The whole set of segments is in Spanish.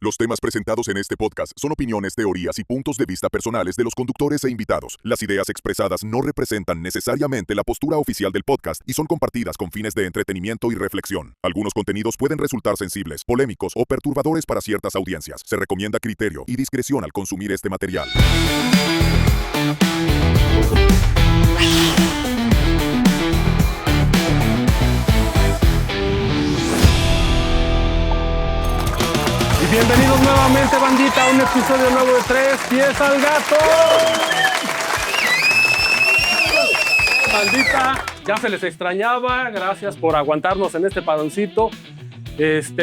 Los temas presentados en este podcast son opiniones, teorías y puntos de vista personales de los conductores e invitados. Las ideas expresadas no representan necesariamente la postura oficial del podcast y son compartidas con fines de entretenimiento y reflexión. Algunos contenidos pueden resultar sensibles, polémicos o perturbadores para ciertas audiencias. Se recomienda criterio y discreción al consumir este material. Bienvenidos nuevamente, bandita, a un episodio nuevo de Tres Pies al Gato. Bandita, ya se les extrañaba. Gracias por aguantarnos en este paroncito.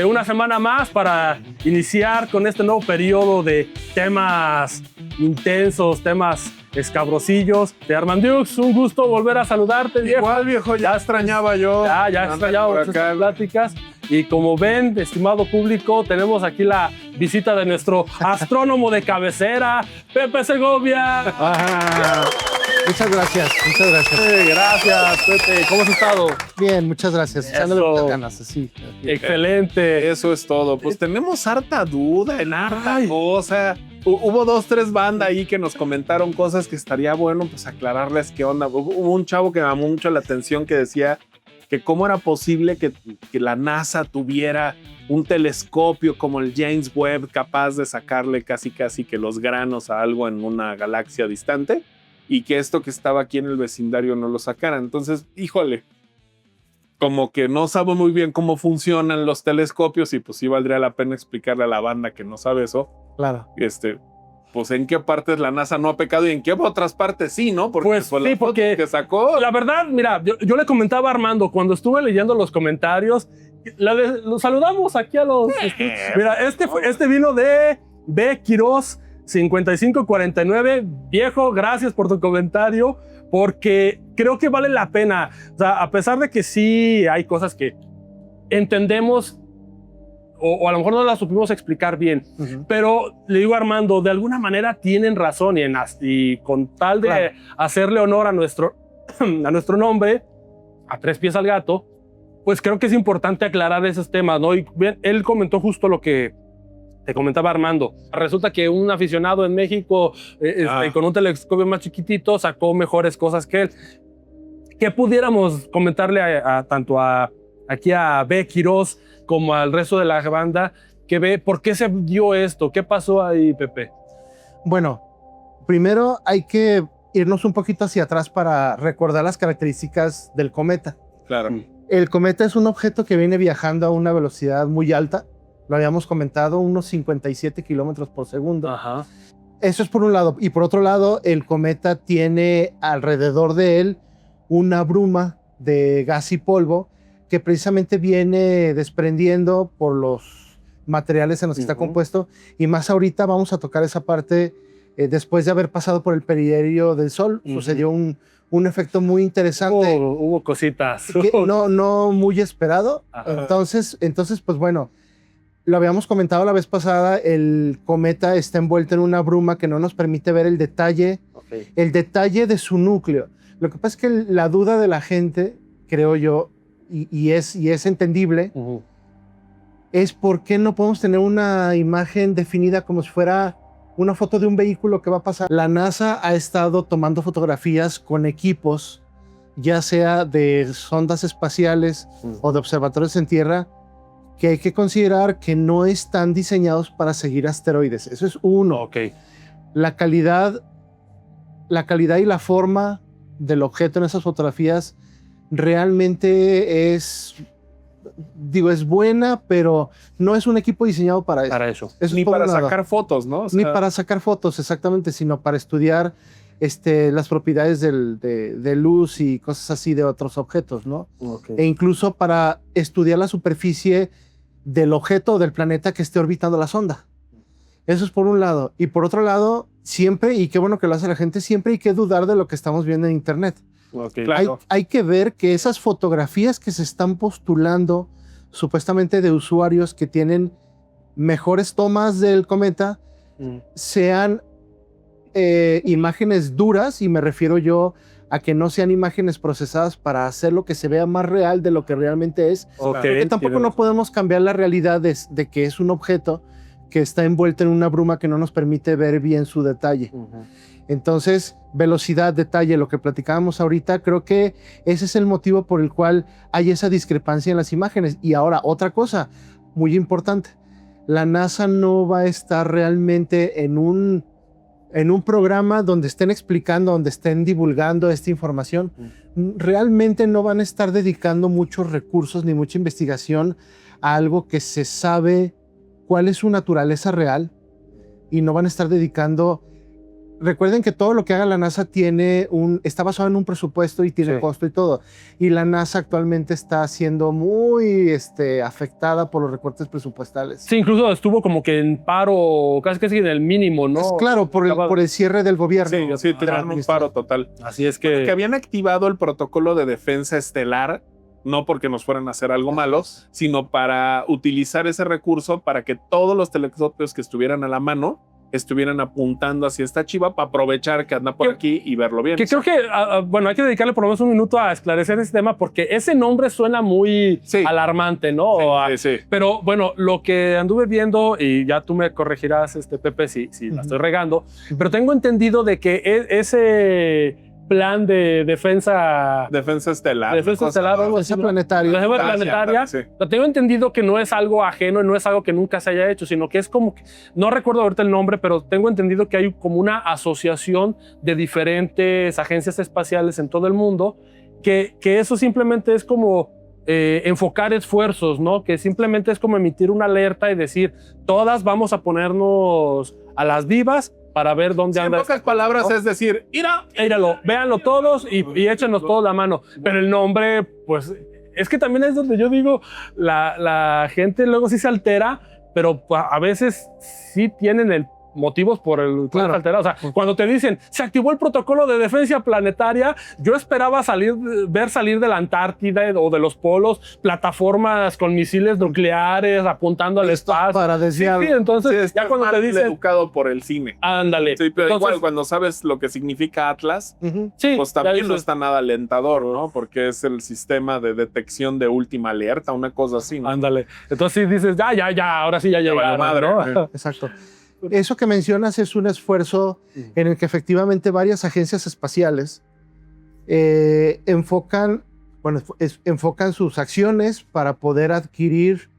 Una semana más para iniciar con este nuevo periodo de temas intensos, temas escabrosillos. De Armandux, un gusto volver a saludarte, viejo. Igual, viejo, ya extrañaba yo. Ya extrañaba estas pláticas. Y como ven, estimado público, tenemos aquí la visita de nuestro astrónomo de cabecera, Pepe Segovia. Muchas gracias. Gracias, Pepe. ¿Cómo has estado? Bien, muchas gracias. Echándole muchas ganas, sí. Excelente. Eso es todo. Pues tenemos harta duda en harta cosa. Hubo 2, 3 bandas ahí que nos comentaron cosas que estaría bueno pues aclararles qué onda. Hubo un chavo que me llamó mucho la atención que decía que cómo era posible que la NASA tuviera un telescopio como el James Webb capaz de sacarle casi que los granos a algo en una galaxia distante y que esto que estaba aquí en el vecindario no lo sacara. Entonces, híjole, como que no sabe muy bien cómo funcionan los telescopios y pues sí valdría la pena explicarle a la banda que no sabe eso. Claro. Pues en qué partes la NASA no ha pecado y en qué otras partes sí, ¿no? Porque Pues sí, porque que sacó. La verdad, mira, yo le comentaba a Armando cuando estuve leyendo los comentarios, los saludamos aquí a los... Mira, este vino de B. Quiroz 5549. Viejo, gracias por tu comentario, porque creo que vale la pena. O sea, a pesar de que sí hay cosas que entendemos o a lo mejor no las supimos explicar bien, pero le digo a Armando, de alguna manera tienen razón y con tal de hacerle honor a nuestro nombre, a Tres Pies al Gato, pues creo que es importante aclarar esos temas, ¿no? Y bien, él comentó justo lo que te comentaba Armando. Resulta que un aficionado en México con un telescopio más chiquitito sacó mejores cosas que él. ¿Qué pudiéramos comentarle tanto aquí a B. Quiroz como al resto de la banda que ve por qué se dio esto? ¿Qué pasó ahí, Pepe? Bueno, primero hay que irnos un poquito hacia atrás para recordar las características del cometa. Claro. El cometa es un objeto que viene viajando a una velocidad muy alta. Lo habíamos comentado, unos 57 kilómetros por segundo. Ajá. Eso es por un lado. Y por otro lado, el cometa tiene alrededor de él una bruma de gas y polvo que precisamente viene desprendiendo por los materiales en los que está compuesto, y más ahorita vamos a tocar esa parte después de haber pasado por el perihelio del Sol. Sucedió un efecto muy interesante. Hubo cositas. Que no muy esperado. Entonces, pues bueno, lo habíamos comentado la vez pasada, el cometa está envuelto en una bruma que no nos permite ver el detalle de su núcleo. Lo que pasa es que la duda de la gente, creo yo, y es entendible, es por qué no podemos tener una imagen definida como si fuera una foto de un vehículo que va a pasar. La NASA ha estado tomando fotografías con equipos, ya sea de sondas espaciales o de observatorios en tierra, que hay que considerar que no están diseñados para seguir asteroides. Eso es uno. Okay. La calidad y la forma del objeto en esas fotografías realmente es buena, pero no es un equipo diseñado para eso. Ni para sacar fotos, ¿no? Ni para sacar fotos, exactamente, sino para estudiar las propiedades de luz y cosas así de otros objetos, ¿no? Okay. E incluso para estudiar la superficie del objeto del planeta que esté orbitando la sonda. Eso es por un lado. Y por otro lado, siempre, y qué bueno que lo hace la gente, siempre hay que dudar de lo que estamos viendo en Internet. Okay. Claro. Hay que ver que esas fotografías que se están postulando supuestamente de usuarios que tienen mejores tomas del cometa sean imágenes duras, y me refiero yo a que no sean imágenes procesadas para hacer lo que se vea más real de lo que realmente es. Okay, porque tampoco no podemos cambiar la realidad de que es un objeto que está envuelta en una bruma que no nos permite ver bien su detalle. Entonces, velocidad, detalle, lo que platicábamos ahorita, creo que ese es el motivo por el cual hay esa discrepancia en las imágenes. Y ahora, otra cosa muy importante, la NASA no va a estar realmente en un programa donde estén explicando, donde estén divulgando esta información. Realmente no van a estar dedicando muchos recursos ni mucha investigación a algo que se sabe cuál es su naturaleza real, y no van a estar dedicando. Recuerden que todo lo que haga la NASA está basado en un presupuesto y tiene costo y todo. Y la NASA actualmente está siendo muy afectada por los recortes presupuestales. Sí, incluso estuvo como que en paro, casi en el mínimo, ¿no? Es claro, por el cierre del gobierno. Sí, tiraron un paro total. Así es que habían activado el protocolo de defensa estelar, no porque nos fueran a hacer algo malo, sino para utilizar ese recurso para que todos los telescopios que estuvieran a la mano estuvieran apuntando hacia esta chiva para aprovechar que anda por aquí y verlo bien. Que creo que, bueno, hay que dedicarle por lo menos un minuto a esclarecer este tema, porque ese nombre suena muy alarmante, ¿no? Sí. Pero bueno, lo que anduve viendo, y ya tú me corregirás, Pepe, si la estoy regando, pero tengo entendido de que ese plan de defensa estelar, defensa planetaria. Lo tengo entendido que no es algo ajeno, no es algo que nunca se haya hecho, sino que es como que, no recuerdo ahorita el nombre, pero tengo entendido que hay como una asociación de diferentes agencias espaciales en todo el mundo, que eso simplemente es como enfocar esfuerzos, ¿no? Que simplemente es como emitir una alerta y decir, todas vamos a ponernos a las vivas para ver dónde anda. En pocas palabras, ¿no? Es decir, íralo, véanlo todos y échenos todos la mano. Pero el nombre, pues, es que también es donde yo digo, la gente luego sí se altera, pero a veces sí tienen motivos por el cual se altera. O sea, cuando te dicen, se activó el protocolo de defensa planetaria, yo esperaba ver salir de la Antártida o de los polos plataformas con misiles nucleares apuntando al espacio. Para desviar. Sí, entonces ya cuando te dicen, educado por el cine. Ándale. Sí, pero entonces, igual cuando sabes lo que significa Atlas, sí, pues también no está nada alentador, ¿no? Porque es el sistema de detección de última alerta, una cosa así, ¿no? Ándale. Entonces sí dices, ya, ahora sí ya llegaron, madre, ¿no? Exacto. Eso que mencionas es un esfuerzo en el que efectivamente varias agencias espaciales enfocan sus acciones para poder adquirir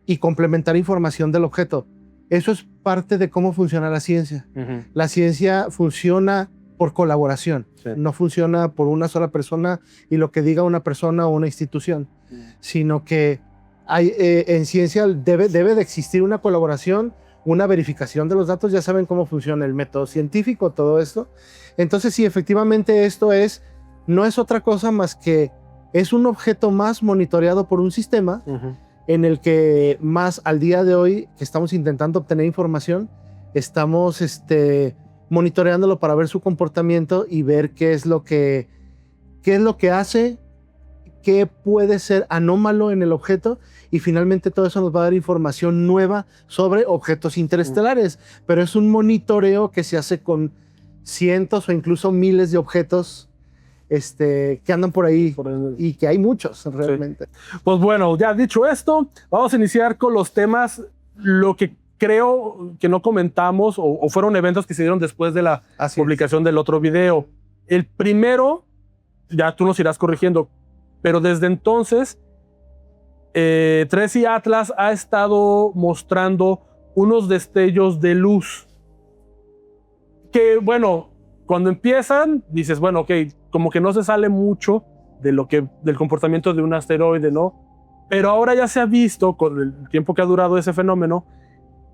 y complementar información del objeto. Eso es parte de cómo funciona la ciencia. La ciencia funciona por colaboración, no funciona por una sola persona y lo que diga una persona o una institución, sino que en ciencia debe de existir una colaboración, una verificación de los datos. Ya saben cómo funciona el método científico, todo esto. Entonces, sí, efectivamente esto no es otra cosa más que es un objeto más monitoreado por un sistema en el que más al día de hoy que estamos intentando obtener información, estamos monitoreándolo para ver su comportamiento y ver qué es lo que hace, qué puede ser anómalo en el objeto, y finalmente todo eso nos va a dar información nueva sobre objetos interestelares. Pero es un monitoreo que se hace con cientos o incluso miles de objetos que andan por ahí y que hay muchos realmente. Sí. Pues bueno, ya dicho esto, vamos a iniciar con los temas, lo que creo que no comentamos o fueron eventos que se dieron después de la publicación del otro video. El primero, ya tú nos irás corrigiendo, pero desde entonces, 3i Atlas ha estado mostrando unos destellos de luz que, bueno, cuando empiezan, dices, bueno, ok, como que no se sale mucho del comportamiento de un asteroide, ¿no? Pero ahora ya se ha visto, con el tiempo que ha durado ese fenómeno,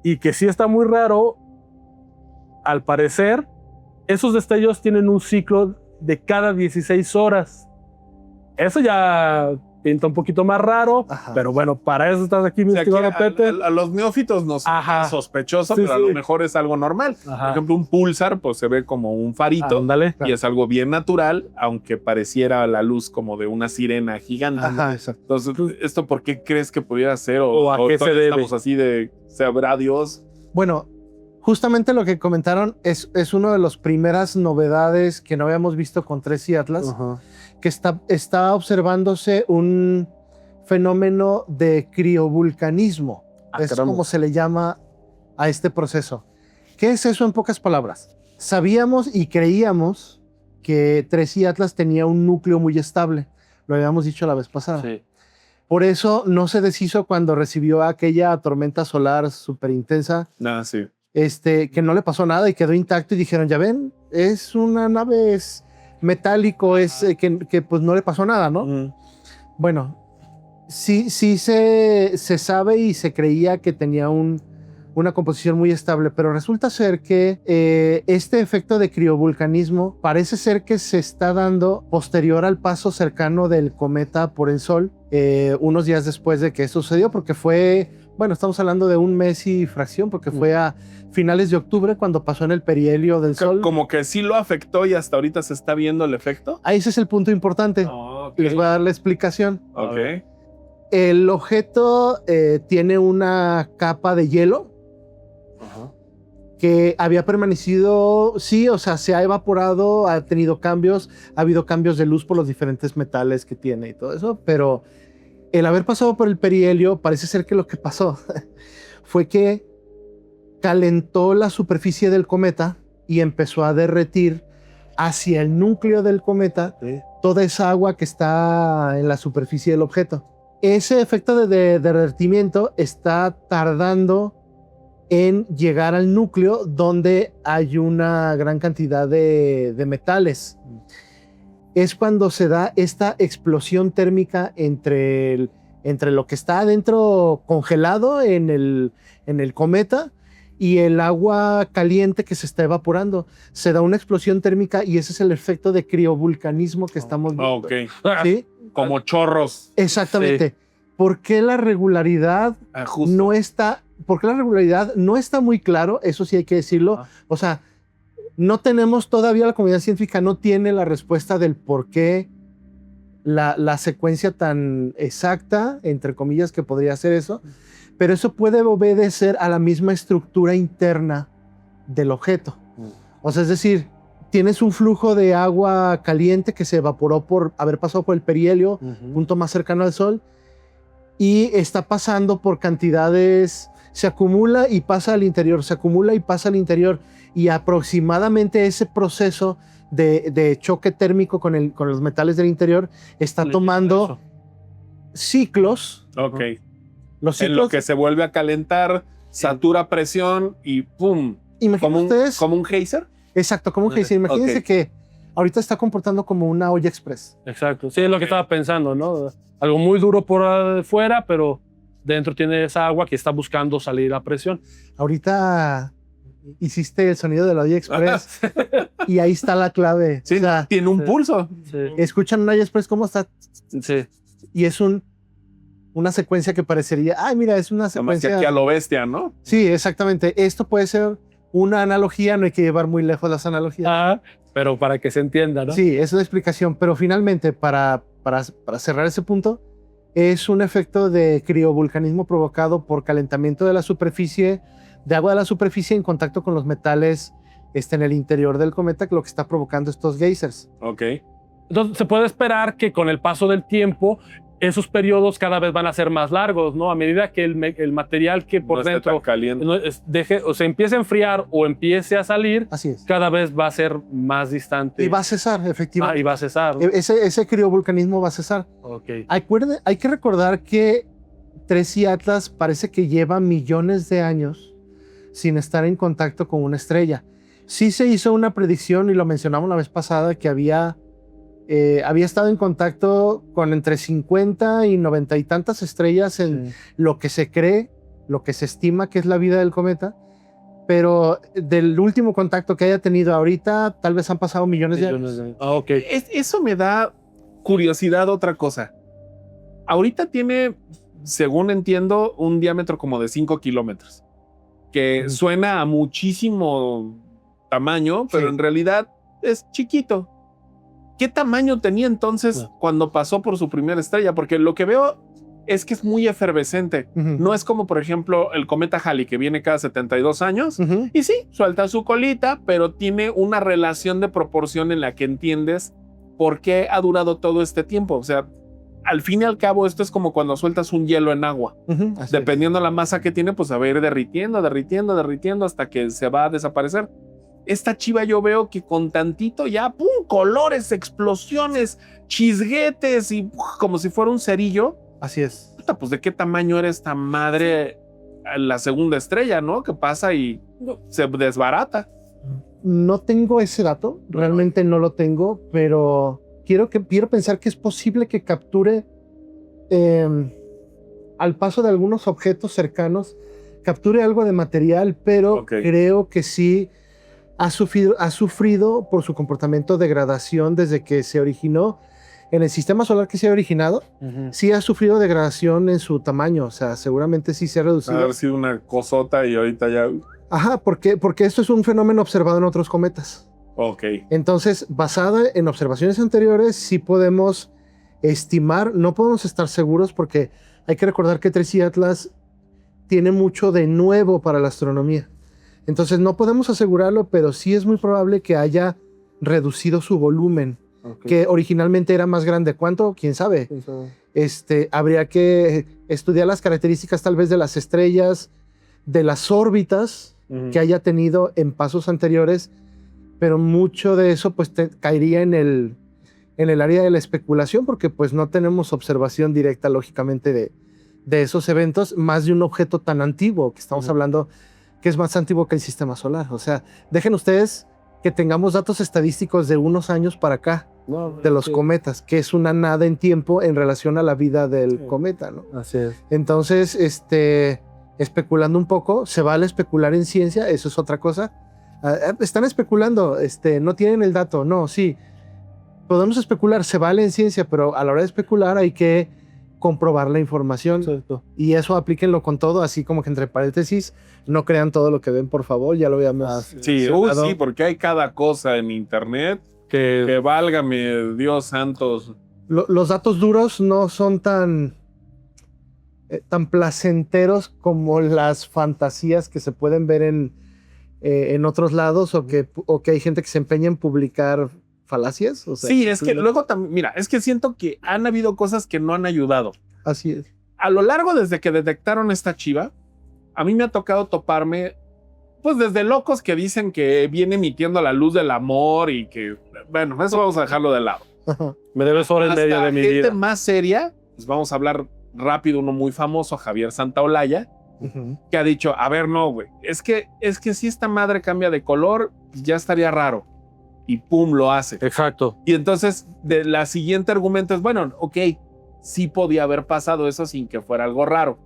y que sí está muy raro, al parecer, esos destellos tienen un ciclo de cada 16 horas. Eso ya pinta un poquito más raro, pero bueno, para eso estás aquí, mi estimado Pepe. A los neófitos nos es sospechoso, pero a lo mejor es algo normal. Por ejemplo, un pulsar pues se ve como un farito y es algo bien natural, aunque pareciera la luz como de una sirena gigante. Entonces, ¿esto por qué crees que pudiera ser? ¿O a qué se debe? Estamos así de, sabrá Dios. Bueno, justamente lo que comentaron es una de las primeras novedades que no habíamos visto con 3i Atlas, que está observándose un fenómeno de criovulcanismo. Es como se le llama a este proceso. ¿Qué es eso en pocas palabras? Sabíamos y creíamos que 3i Atlas tenía un núcleo muy estable. Lo habíamos dicho la vez pasada. Sí. Por eso no se deshizo cuando recibió aquella tormenta solar súper intensa, Sí. que no le pasó nada y quedó intacto y dijeron, ya ven, es una nave metálico, que pues no le pasó nada, ¿no? Bueno, sí se sabe y se creía que tenía una composición muy estable, pero resulta ser que este efecto de criovulcanismo parece ser que se está dando posterior al paso cercano del cometa por el Sol, unos días después de que esto sucedió, porque fue, bueno, estamos hablando de un mes y fracción, porque fue a finales de octubre cuando pasó en el perihelio del Sol. Como que sí lo afectó y hasta ahorita se está viendo el efecto. Ahí ese es el punto importante. Okay. Les voy a dar la explicación. Ok. El objeto tiene una capa de hielo que había permanecido, sí, o sea, se ha evaporado, ha tenido cambios, ha habido cambios de luz por los diferentes metales que tiene y todo eso, pero el haber pasado por el perihelio, parece ser que lo que pasó fue que calentó la superficie del cometa y empezó a derretir hacia el núcleo del cometa toda esa agua que está en la superficie del objeto. Ese efecto de derretimiento está tardando en llegar al núcleo donde hay una gran cantidad de metales. Es cuando se da esta explosión térmica entre lo que está adentro congelado en el cometa y el agua caliente que se está evaporando. Se da una explosión térmica y ese es el efecto de criovulcanismo que estamos viendo. Ok. ¿Sí? Como chorros. Exactamente. Sí. ¿Por qué la regularidad no está? Porque la regularidad no está muy claro, eso sí hay que decirlo. O sea, no tenemos todavía, la comunidad científica no tiene la respuesta del por qué la secuencia tan exacta, entre comillas, que podría ser eso, pero eso puede obedecer a la misma estructura interna del objeto. O sea, es decir, tienes un flujo de agua caliente que se evaporó por haber pasado por el perihelio, punto más cercano al Sol, y está pasando por cantidades, se acumula y pasa al interior, se acumula y pasa al interior, y aproximadamente ese proceso de choque térmico con los metales del interior está tomando ciclos. Ok. Los ciclos, en lo que se vuelve a calentar, satura presión y ¡pum! ¿Como un geyser? Exacto, como un geyser. Imagínense que ahorita está comportando como una olla express. Exacto, sí, es lo que estaba pensando, ¿no? Algo muy duro por fuera, pero dentro tiene esa agua que está buscando salir a presión. Ahorita hiciste el sonido de la olla express y ahí está la clave. Sí, o sea, tiene un pulso. Sí. Escuchan una olla express, ¿cómo está? Sí. Y es una secuencia que parecería, ay, mira, es una secuencia. Más que aquí a lo bestia, ¿no? Sí, exactamente. Esto puede ser una analogía, no hay que llevar muy lejos las analogías. Pero para que se entienda, ¿no? Sí, es una explicación, pero finalmente, para cerrar ese punto, es un efecto de criovulcanismo provocado por calentamiento de la superficie, de agua de la superficie en contacto con los metales en el interior del cometa, lo que está provocando estos geysers. Ok. Entonces se puede esperar que con el paso del tiempo esos periodos cada vez van a ser más largos, ¿no? A medida que el material que por no dentro caliente. o se empiece a enfriar o empiece a salir, así es, cada vez va a ser más distante. Y va a cesar, efectivamente. Y va a cesar, ¿no? Ese criovulcanismo va a cesar. Okay. Hay que recordar que 3i Atlas parece que lleva millones de años sin estar en contacto con una estrella. Sí se hizo una predicción, y lo mencionamos la vez pasada, que había estado en contacto con entre 50 y 90 y tantas estrellas en lo que se cree, lo que se estima que es la vida del cometa, pero del último contacto que haya tenido ahorita, tal vez han pasado millones de años. Okay. Eso me da curiosidad, otra cosa. Ahorita tiene, según entiendo, un diámetro como de 5 kilómetros, que suena a muchísimo tamaño, pero en realidad es chiquito. ¿Qué tamaño tenía entonces cuando pasó por su primera estrella? Porque lo que veo es que es muy efervescente. No es como, por ejemplo, el cometa Halley, que viene cada 72 años. Y sí, suelta su colita, pero tiene una relación de proporción en la que entiendes por qué ha durado todo este tiempo. O sea, al fin y al cabo, esto es como cuando sueltas un hielo en agua. Así Dependiendo de la masa que tiene, pues se va a ir derritiendo hasta que se va a desaparecer. Esta chiva yo veo que con tantito ya, ¡pum! Colores, explosiones, chisguetes y como si fuera un cerillo. Así es. Puta, pues de qué tamaño era esta madre, la segunda estrella, ¿no? Que pasa y se desbarata. No tengo ese dato, realmente no lo tengo, pero quiero pensar que es posible que capture al paso de algunos objetos cercanos, capture algo de material, pero creo que sí ha sufrido por su comportamiento degradación desde que se originó. En el sistema solar que se ha originado, sí ha sufrido degradación en su tamaño, o sea, seguramente sí se ha reducido. Ha sido una cosota y ahorita ya... Ajá, porque esto es un fenómeno observado en otros cometas. Ok. Entonces, basada en observaciones anteriores, sí podemos estimar, no podemos estar seguros porque hay que recordar que 3i Atlas tiene mucho de nuevo para la astronomía. Entonces, no podemos asegurarlo, pero sí es muy probable que haya reducido su volumen, que originalmente era más grande. ¿Cuánto? ¿Quién sabe? Habría que estudiar las características tal vez de las estrellas, de las órbitas que haya tenido en pasos anteriores, pero mucho de eso pues caería en el área de la especulación porque pues no tenemos observación directa lógicamente de esos eventos, más de un objeto tan antiguo que estamos hablando, que es más antiguo que el sistema solar. O sea, dejen ustedes que tengamos datos estadísticos de unos años para acá, de los cometas, que es una nada en tiempo en relación a la vida del cometa, ¿no? Así es. Entonces, especulando un poco, se vale especular en ciencia, eso es otra cosa. Están especulando, no tienen el dato, no, sí. Podemos especular, se vale en ciencia, pero a la hora de especular hay que comprobar la información. Exacto. Y eso aplíquenlo con todo, así como que entre paréntesis, no crean todo lo que ven, por favor, ya lo habíamos. Sí, sí, porque hay cada cosa en internet que válgame Dios santos. Los datos duros no son tan placenteros como las fantasías que se pueden ver en otros lados o que hay gente que se empeña en publicar falacias. O sea, sí, es que luego también, mira, es que siento que han habido cosas que no han ayudado. Así es. A lo largo desde que detectaron esta chiva, a mí me ha tocado toparme, pues desde locos que dicen que viene emitiendo la luz del amor y que, bueno, eso vamos a dejarlo de lado. Me debes hora y media de mi vida. Gente más seria, pues vamos a hablar rápido, uno muy famoso, Javier Santaolalla, que ha dicho, a ver, no, güey, es que si esta madre cambia de color, ya estaría raro. Y pum, lo hace. Exacto. Y entonces, la siguiente argumento es, bueno, ok, sí podía haber pasado eso sin que fuera algo raro.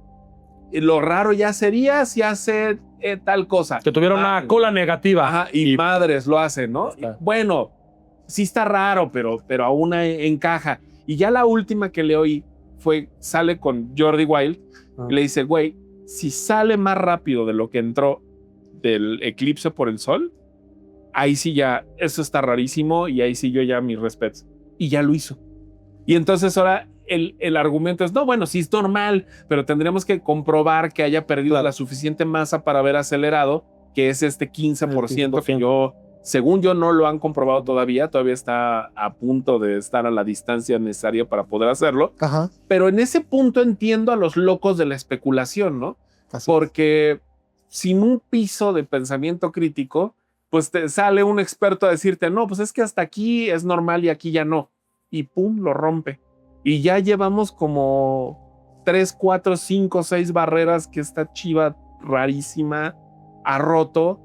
Y lo raro ya sería si hace tal cosa. Que tuviera una cola negativa. Ajá, y madres lo hacen, ¿no? Bueno, sí está raro, pero aún encaja. Y ya la última que le oí sale con Jordi Wild y le dice, güey, si sale más rápido de lo que entró del eclipse por el sol, ahí sí ya, eso está rarísimo y ahí sí yo ya mis respetos. Y ya lo hizo. Y entonces ahora el argumento es, no, bueno, sí es normal, pero tendríamos que comprobar que haya perdido la suficiente masa para haber acelerado, que es este 15% que según yo no lo han comprobado todavía está a punto de estar a la distancia necesaria para poder hacerlo. Ajá. Pero en ese punto entiendo a los locos de la especulación, ¿no? Porque sin un piso de pensamiento crítico, pues te sale un experto a decirte, no, pues es que hasta aquí es normal y aquí ya no. Y pum, lo rompe. Y ya llevamos como 3, 4, 5, 6 barreras que esta chiva rarísima ha roto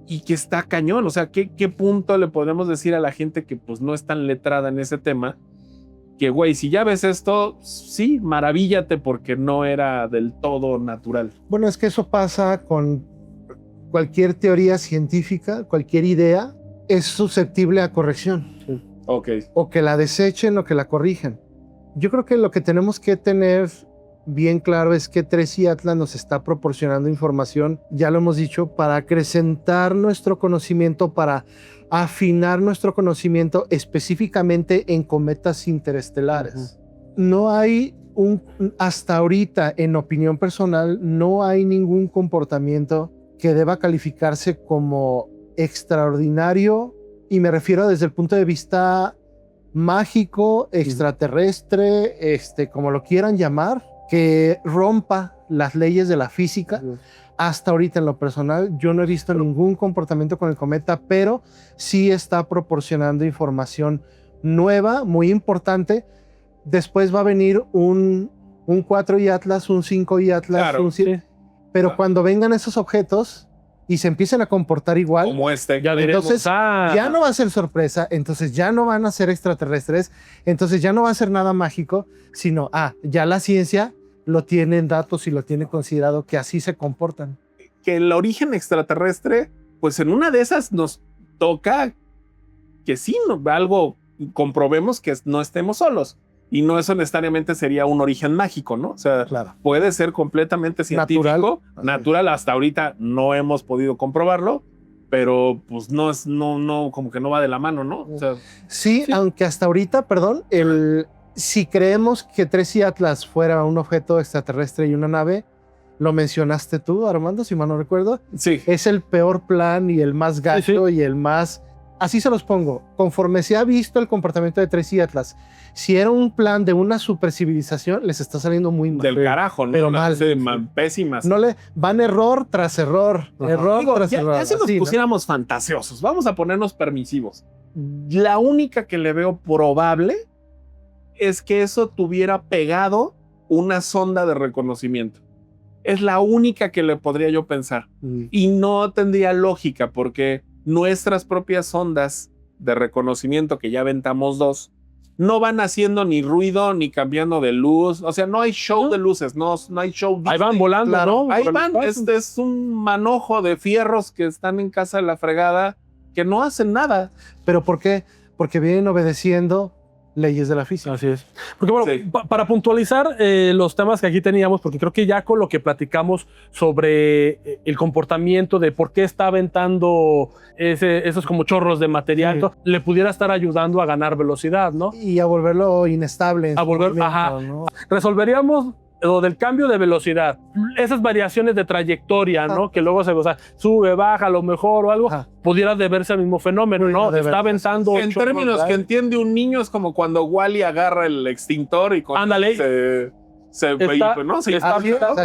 y que está cañón. O sea, ¿qué punto le podemos decir a la gente que pues no es tan letrada en ese tema? Que, güey, si ya ves esto, sí, maravíllate porque no era del todo natural. Bueno, es que eso pasa con cualquier teoría científica, cualquier idea es susceptible a corrección. Sí. Okay. O que la desechen o que la corrijan. Yo creo que lo que tenemos que tener bien claro es que 3i Atlas nos está proporcionando información, ya lo hemos dicho, para acrecentar nuestro conocimiento, para afinar nuestro conocimiento específicamente en cometas interestelares. No hay hasta ahorita, en opinión personal, no hay ningún comportamiento que deba calificarse como extraordinario, y me refiero desde el punto de vista mágico, extraterrestre, como lo quieran llamar, que rompa las leyes de la física. Hasta ahorita, en lo personal, yo no he visto ningún comportamiento con el cometa, pero sí está proporcionando información nueva, muy importante. Después va a venir un 4i Atlas, un 5i Atlas, Claro, un 7. Pero cuando vengan esos objetos y se empiecen a comportar igual, como Ya entonces, entonces, ya no va a ser sorpresa, entonces ya no van a ser extraterrestres, entonces ya no va a ser nada mágico, sino, ya la ciencia lo tiene en datos y lo tiene considerado que así se comportan. que el origen extraterrestre, pues en una de esas nos toca que sí, algo comprobemos que no estemos solos. Y no eso necesariamente sería un origen mágico, ¿no? O sea, Claro. puede ser completamente científico, Natural. natural. Hasta ahorita no hemos podido comprobarlo, pero pues no, como que no va de la mano, ¿no? O sea, Sí, aunque hasta ahorita, perdón, si creemos que 3i Atlas fuera un objeto extraterrestre y una nave, lo mencionaste tú, Armando, si mal no recuerdo, sí. es el peor plan y el más gacho y el más... Así se los pongo. Conforme se ha visto el comportamiento de 3i Atlas, si era un plan de una supercivilización, les está saliendo muy mal. Del carajo, ¿no? Pero mal. Sí, pésimas. No van error tras error. Error Digo, tras error. ya si nos así, ¿no? pusiéramos fantasiosos, vamos a ponernos permisivos. La única que le veo probable es que eso tuviera pegado una sonda de reconocimiento. Es la única que le podría yo pensar. Y no tendría lógica porque nuestras propias sondas de reconocimiento, que ya aventamos 2, no van haciendo ni ruido ni cambiando de luz. O sea, no hay show de luces, no hay show. ahí van volando, Claro, ¿no? Ahí Por el van, espacio. es un manojo de fierros que están en casa de la fregada que no hacen nada. ¿Pero por qué? Porque vienen obedeciendo leyes de la física. Así es. Porque bueno, Sí. para puntualizar los temas que aquí teníamos, porque creo que ya con lo que platicamos sobre el comportamiento de por qué está aventando esos como chorros de material, Sí. todo, le pudiera estar ayudando a ganar velocidad, ¿no? Y a volverlo inestable. en A su volver- movimiento, ajá. ¿no? Resolveríamos lo del cambio de velocidad, esas variaciones de trayectoria, ¿no? Que luego sube, baja, a lo mejor o algo, Ajá. pudiera deberse al mismo fenómeno, ¿no? Pudiera Está deberse. aventando En chorros términos de que aire. entiende un niño, es como cuando Wally agarra el extintor y con Ándale. se Está- ¿no? Se está-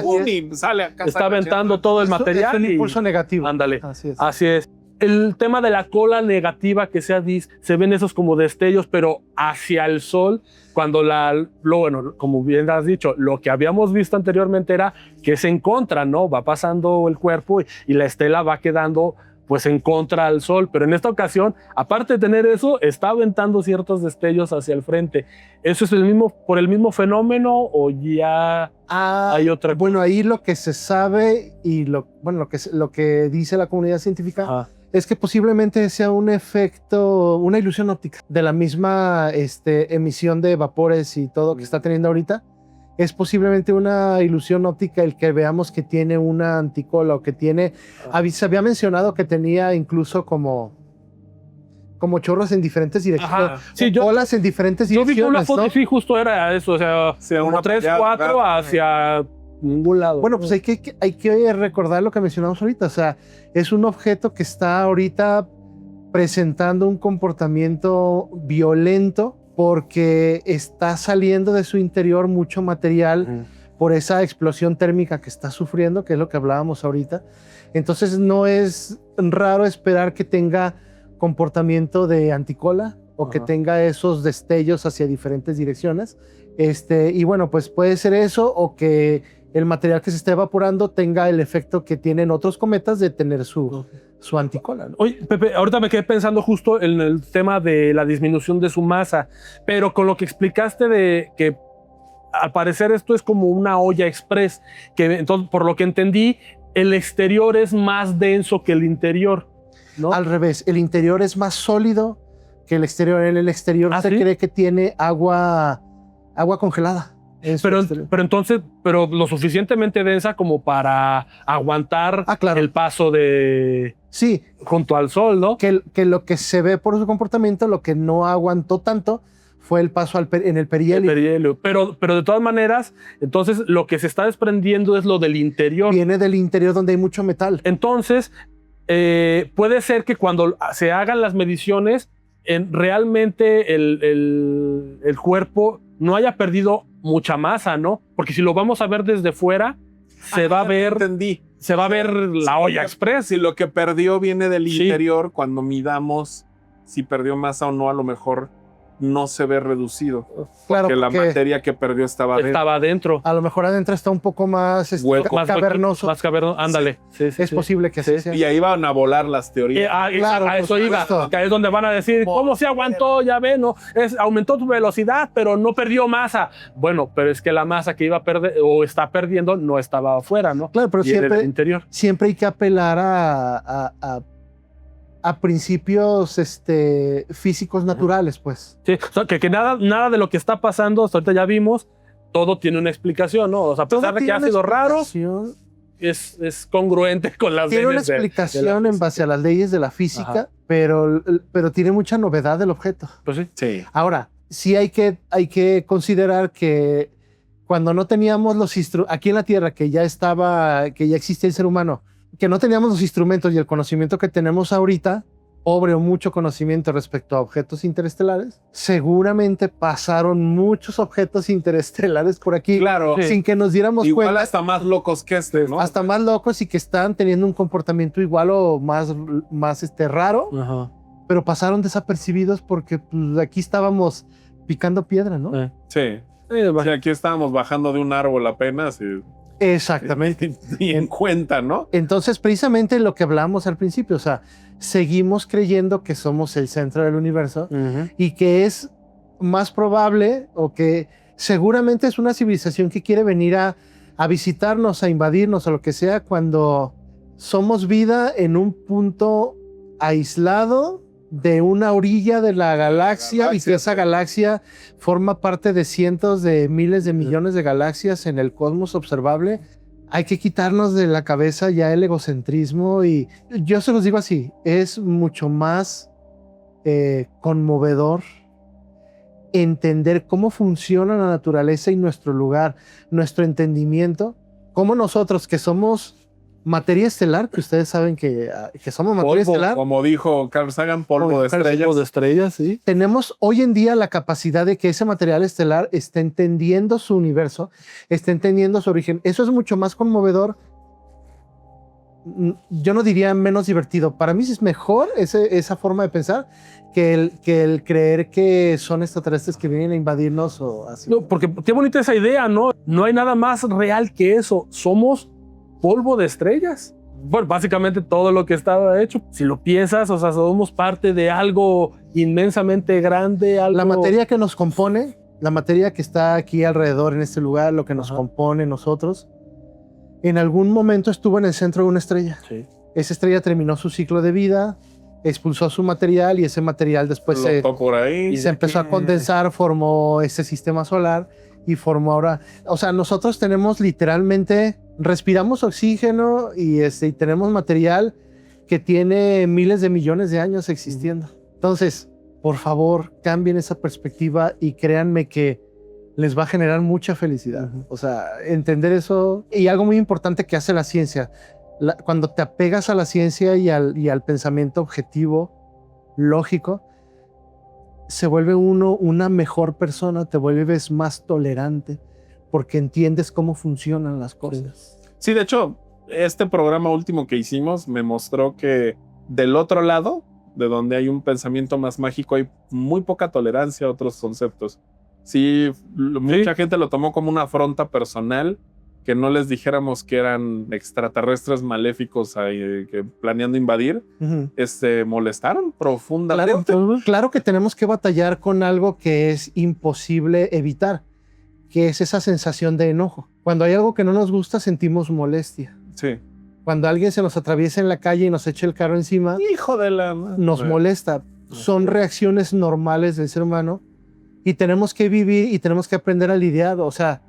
¡pum! Y sale acá. Está aventando todo el Eso material. es un y- impulso negativo. Ándale. Así es. Así es. El tema de la cola negativa que se ven esos como destellos, pero hacia el sol, cuando bueno, como bien has dicho, lo que habíamos visto anteriormente era que es en contra, ¿no? Va pasando el cuerpo y la estela va quedando pues en contra al sol, pero en esta ocasión, aparte de tener eso, está aventando ciertos destellos hacia el frente. ¿Eso es por el mismo fenómeno o ya hay otra cosa? Bueno, ahí lo que se sabe y lo que dice la comunidad científica Ajá. es que posiblemente sea un efecto, una ilusión óptica de la misma emisión de vapores y todo que está teniendo ahorita. Es posiblemente una ilusión óptica el que veamos que tiene una anticola o que tiene... Se había mencionado que tenía incluso como chorros en diferentes direcciones. Ajá. Sí, yo Olas en diferentes vi direcciones, una foto ¿no? y sí, justo era eso, o sea, Sí, como una 3, ya, 4 ya. hacia ningún lado. Bueno, pues hay que recordar lo que mencionamos ahorita. O sea, es un objeto que está ahorita presentando un comportamiento violento porque está saliendo de su interior mucho material por esa explosión térmica que está sufriendo, que es lo que hablábamos ahorita. Entonces no es raro esperar que tenga comportamiento de anticola o que tenga esos destellos hacia diferentes direcciones. Y bueno, pues puede ser eso o que el material que se está evaporando tenga el efecto que tienen otros cometas de tener su anticola, ¿no? Oye, Pepe, ahorita me quedé pensando justo en el tema de la disminución de su masa, pero con lo que explicaste de que al parecer esto es como una olla express, que entonces, por lo que entendí, el exterior es más denso que el interior, ¿no? Al revés, el interior es más sólido que el exterior. En el exterior se ¿sí? cree que tiene agua congelada. Pero lo suficientemente densa como para aguantar claro. el paso de Sí, junto al sol, ¿no? que lo que se ve por su comportamiento, lo que no aguantó tanto fue el paso en el perihelio. Pero de todas maneras, entonces lo que se está desprendiendo es lo del interior. Viene del interior donde hay mucho metal. Entonces, puede ser que cuando se hagan las mediciones, realmente el cuerpo no haya perdido mucha masa, ¿no? Porque si lo vamos a ver desde fuera, se va a ver la olla express. Si lo que perdió viene del interior, cuando midamos si perdió masa o no, a lo mejor no se ve reducido. Claro, porque la materia que perdió estaba adentro. A lo mejor adentro está un poco más, más cavernoso. Más cavernoso, ándale. Sí, es posible que así sea. Y ahí van a volar las teorías. Claro, a eso iba. Que es donde van a decir, ¿cómo se aguantó? Ya ven, ¿no? Aumentó su velocidad, pero no perdió masa. Bueno, pero es que la masa que iba a perder o está perdiendo no estaba afuera, ¿no? Claro, pero en el interior. Siempre hay que apelar a principios físicos naturales, pues. Sí, o sea, que nada de lo que está pasando, hasta ahorita ya vimos, todo tiene una explicación, ¿no? O sea, a pesar de que ha sido raro, es congruente con las leyes. Tiene una explicación en base a las leyes de la física, pero tiene mucha novedad del objeto. Pues sí. Ahora, sí hay que considerar que cuando no teníamos los instrumentos, aquí en la Tierra, que ya existía el ser humano, que no teníamos los instrumentos y el conocimiento que tenemos ahorita, pobre o mucho conocimiento respecto a objetos interestelares, seguramente pasaron muchos objetos interestelares por aquí, claro, sin que nos diéramos igual cuenta. Hasta más locos que ¿no? Hasta más locos y que están teniendo un comportamiento igual o más raro, pero pasaron desapercibidos porque pues, aquí estábamos picando piedra, ¿no? Sí. Aquí estábamos bajando de un árbol apenas y... Exactamente. Y en cuenta, ¿no? Entonces, precisamente lo que hablamos al principio, o sea, seguimos creyendo que somos el centro del universo y que es más probable o que seguramente es una civilización que quiere venir a visitarnos, a invadirnos o lo que sea cuando somos vida en un punto aislado de una orilla de la galaxia y que esa galaxia forma parte de cientos de miles de millones de galaxias en el cosmos observable. Hay que quitarnos de la cabeza ya el egocentrismo y yo se los digo así, es mucho más conmovedor entender cómo funciona la naturaleza y nuestro lugar, nuestro entendimiento, cómo nosotros que somos materia estelar, que ustedes saben que somos materia estelar. Como dijo Carl Sagan, polvo de estrellas. Polvo de estrellas, sí. Tenemos hoy en día la capacidad de que ese material estelar esté entendiendo su universo, esté entendiendo su origen. Eso es mucho más conmovedor. Yo no diría menos divertido. Para mí es mejor esa forma de pensar que el creer que son extraterrestres que vienen a invadirnos o así. No, porque qué bonita esa idea, ¿no? No hay nada más real que eso. Somos polvo de estrellas. Bueno, básicamente todo lo que estaba hecho. Si lo piensas, o sea, somos parte de algo inmensamente grande. La materia que nos compone, la materia que está aquí alrededor en este lugar, lo que nos compone nosotros, en algún momento estuvo en el centro de una estrella. Sí. Esa estrella terminó su ciclo de vida, expulsó su material y ese material después se empezó a condensar, formó ese sistema solar y formó ahora... O sea, nosotros tenemos literalmente... Respiramos oxígeno y tenemos material que tiene miles de millones de años existiendo. Entonces, por favor, cambien esa perspectiva y créanme que les va a generar mucha felicidad. O sea, entender eso. Y algo muy importante que hace la ciencia. Cuando te apegas a la ciencia y al pensamiento objetivo, lógico, se vuelve uno una mejor persona, te vuelves más tolerante, porque entiendes cómo funcionan las cosas. Sí, de hecho, este programa último que hicimos me mostró que del otro lado, de donde hay un pensamiento más mágico, hay muy poca tolerancia a otros conceptos. Sí, mucha gente lo tomó como una afronta personal, que no les dijéramos que eran extraterrestres maléficos que planeando invadir, molestaron profundamente. Claro que tenemos que batallar con algo que es imposible evitar, que es esa sensación de enojo. Cuando hay algo que no nos gusta, sentimos molestia. Sí. Cuando alguien se nos atraviesa en la calle y nos echa el carro encima, ¡hijo de la madre!, nos molesta. Son reacciones normales del ser humano y tenemos que vivir y tenemos que aprender a lidiar. O sea,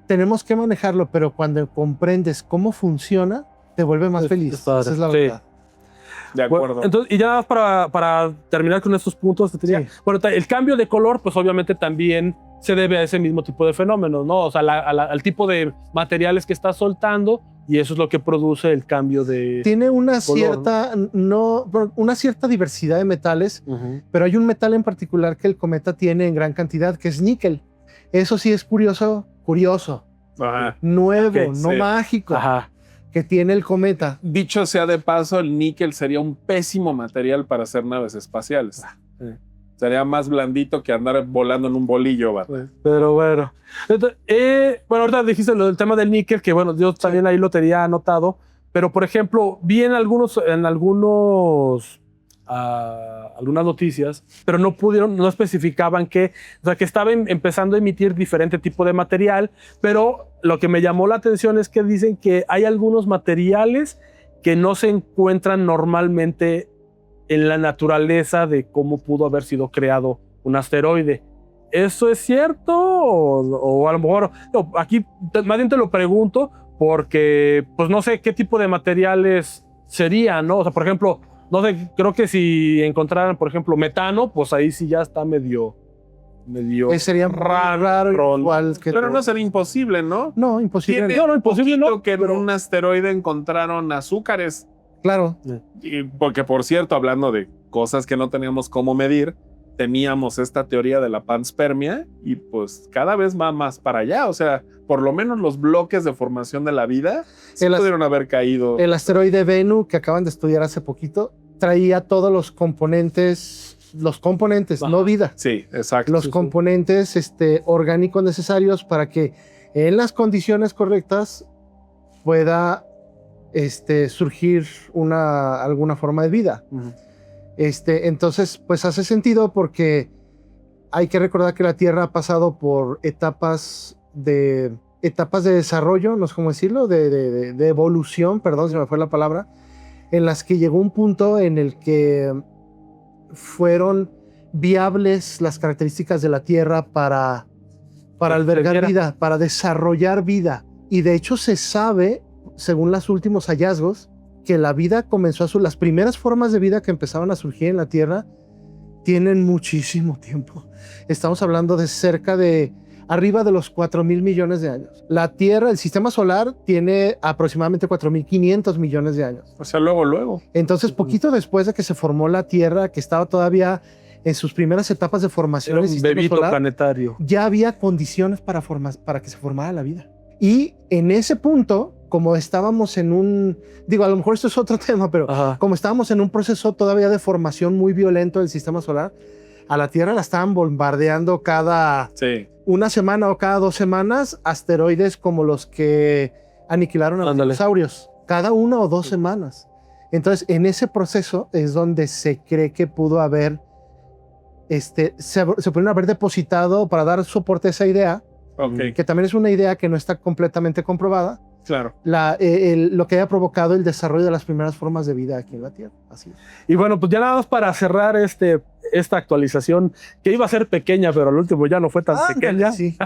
tenemos que manejarlo, pero cuando comprendes cómo funciona, te vuelve más feliz. Esa es la verdad. De acuerdo. Bueno, entonces, y ya para terminar con estos puntos, bueno, el cambio de color, pues obviamente también se debe a ese mismo tipo de fenómenos, ¿no? O sea, al tipo de materiales que está soltando y eso es lo que produce el cambio de Tiene una color, cierta diversidad de metales, pero hay un metal en particular que el cometa tiene en gran cantidad, que es níquel. Eso sí es curioso, Ajá. nuevo, Okay, no sí. mágico, Ajá. que tiene el cometa. Dicho sea de paso, el níquel sería un pésimo material para hacer naves espaciales. Sería más blandito que andar volando en un bolillo, ¿verdad? Pero bueno. Entonces, bueno, ahorita dijiste lo del tema del níquel, que bueno, yo también ahí lo tenía anotado, pero por ejemplo, vi en algunas noticias, pero no especificaban que, o sea, que estaba empezando a emitir diferente tipo de material, pero lo que me llamó la atención es que dicen que hay algunos materiales que no se encuentran normalmente en la naturaleza de cómo pudo haber sido creado un asteroide. ¿Eso es cierto? O a lo mejor, no, aquí más bien te lo pregunto porque pues no sé qué tipo de materiales serían, ¿no? O sea, por ejemplo, no sé, creo que si encontraran, por ejemplo, metano, pues ahí sí ya está medio Sería raro igual que Pero no sería imposible, ¿no? No, imposible. Tiene No, no, imposible, poquito no, que en pero- un asteroide encontraron azúcares. Claro. Y porque, por cierto, hablando de cosas que no teníamos cómo medir, teníamos esta teoría de la panspermia y pues cada vez va más para allá. O sea, por lo menos los bloques de formación de la vida sí pudieron haber caído. El asteroide Bennu, que acaban de estudiar hace poquito, traía todos los componentes, no vida. Sí, exacto. Los componentes orgánicos necesarios para que en las condiciones correctas pueda surgir alguna forma de vida. Entonces, pues hace sentido porque hay que recordar que la Tierra ha pasado por etapas de desarrollo, no sé cómo decirlo, de evolución, perdón, se me fue la palabra, en las que llegó un punto en el que fueron viables las características de la Tierra para albergar vida, para desarrollar vida. Y de hecho se sabe, según los últimos hallazgos, que la vida comenzó las primeras formas de vida que empezaron a surgir en la Tierra tienen muchísimo tiempo. Estamos hablando de cerca de arriba de los 4,000 millones de años. La Tierra, el sistema solar, tiene aproximadamente 4,500 millones de años. O sea, luego. Entonces, poquito después de que se formó la Tierra, que estaba todavía en sus primeras etapas de formación Era del un sistema bebito solar, planetario. ya había condiciones para que se formara la vida. Y en ese punto, como estábamos en a lo mejor esto es otro tema, pero como estábamos en un proceso todavía de formación muy violento del sistema solar, a la Tierra la estaban bombardeando cada una semana o cada 2 semanas asteroides como los que aniquilaron a los dinosaurios, cada 1 o 2 semanas. Entonces, en ese proceso es donde se cree que pudo haber, se pudieron haber depositado para dar soporte a esa idea, que también es una idea que no está completamente comprobada. Claro. Lo que haya provocado el desarrollo de las primeras formas de vida aquí en la Tierra. Así es. Y bueno, pues ya nada más para cerrar esta actualización, que iba a ser pequeña, pero al último ya no fue tan pequeña. Sí.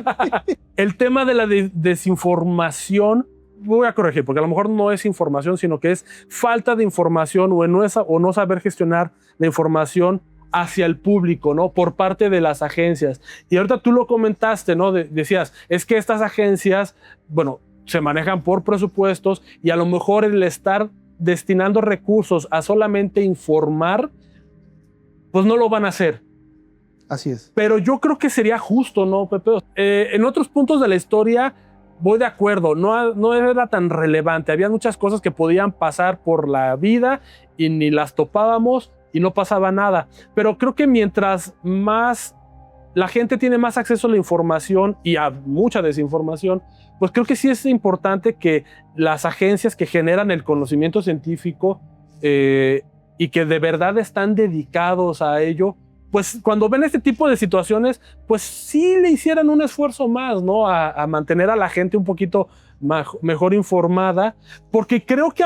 El tema de la desinformación, voy a corregir, porque a lo mejor no es información, sino que es falta de información o no saber gestionar la información hacia el público, ¿no? Por parte de las agencias. Y ahorita tú lo comentaste, ¿no? Decías, es que estas agencias, bueno, se manejan por presupuestos y a lo mejor el estar destinando recursos a solamente informar, pues no lo van a hacer. Así es. Pero yo creo que sería justo, ¿no, Pepe? En otros puntos de la historia voy de acuerdo, no era tan relevante. Había muchas cosas que podían pasar por la vida y ni las topábamos y no pasaba nada. Pero creo que mientras más la gente tiene más acceso a la información y a mucha desinformación, pues creo que sí es importante que las agencias que generan el conocimiento científico y que de verdad están dedicados a ello, pues cuando ven este tipo de situaciones, pues sí le hicieran un esfuerzo más, ¿no? A mantener a la gente un poquito mejor informada, porque creo que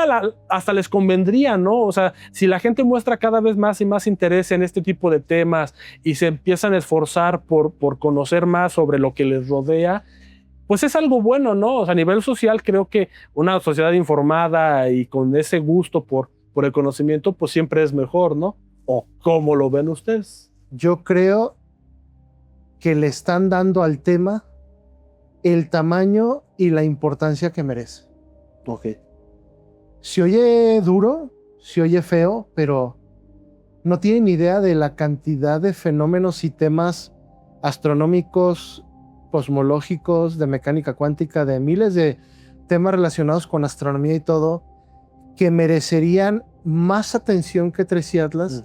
hasta les convendría, ¿no? O sea, si la gente muestra cada vez más y más interés en este tipo de temas y se empiezan a esforzar por conocer más sobre lo que les rodea, pues es algo bueno, ¿no? O sea, a nivel social creo que una sociedad informada y con ese gusto por el conocimiento, pues siempre es mejor, ¿no? ¿O cómo lo ven ustedes? Yo creo que le están dando al tema el tamaño y la importancia que merece. Ok. Se oye duro, se oye feo, pero no tienen idea de la cantidad de fenómenos y temas astronómicos, cosmológicos, de mecánica cuántica, de miles de temas relacionados con astronomía y todo, que merecerían más atención que Tracy Atlas,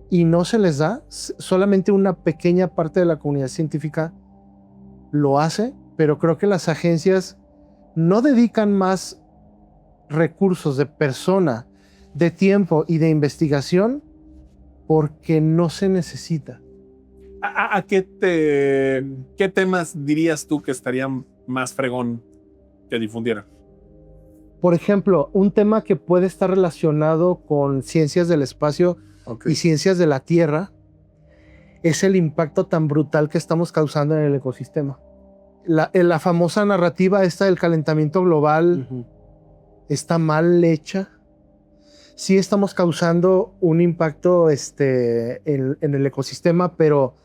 y no se les da. Solamente una pequeña parte de la comunidad científica lo hace, pero creo que las agencias no dedican más recursos de persona, de tiempo y de investigación porque no se necesita. ¿A qué temas dirías tú que estarían más fregón que difundieran? Por ejemplo, un tema que puede estar relacionado con ciencias del espacio y ciencias de la Tierra es el impacto tan brutal que estamos causando en el ecosistema. La famosa narrativa esta del calentamiento global está mal hecha. Sí estamos causando un impacto en el ecosistema, pero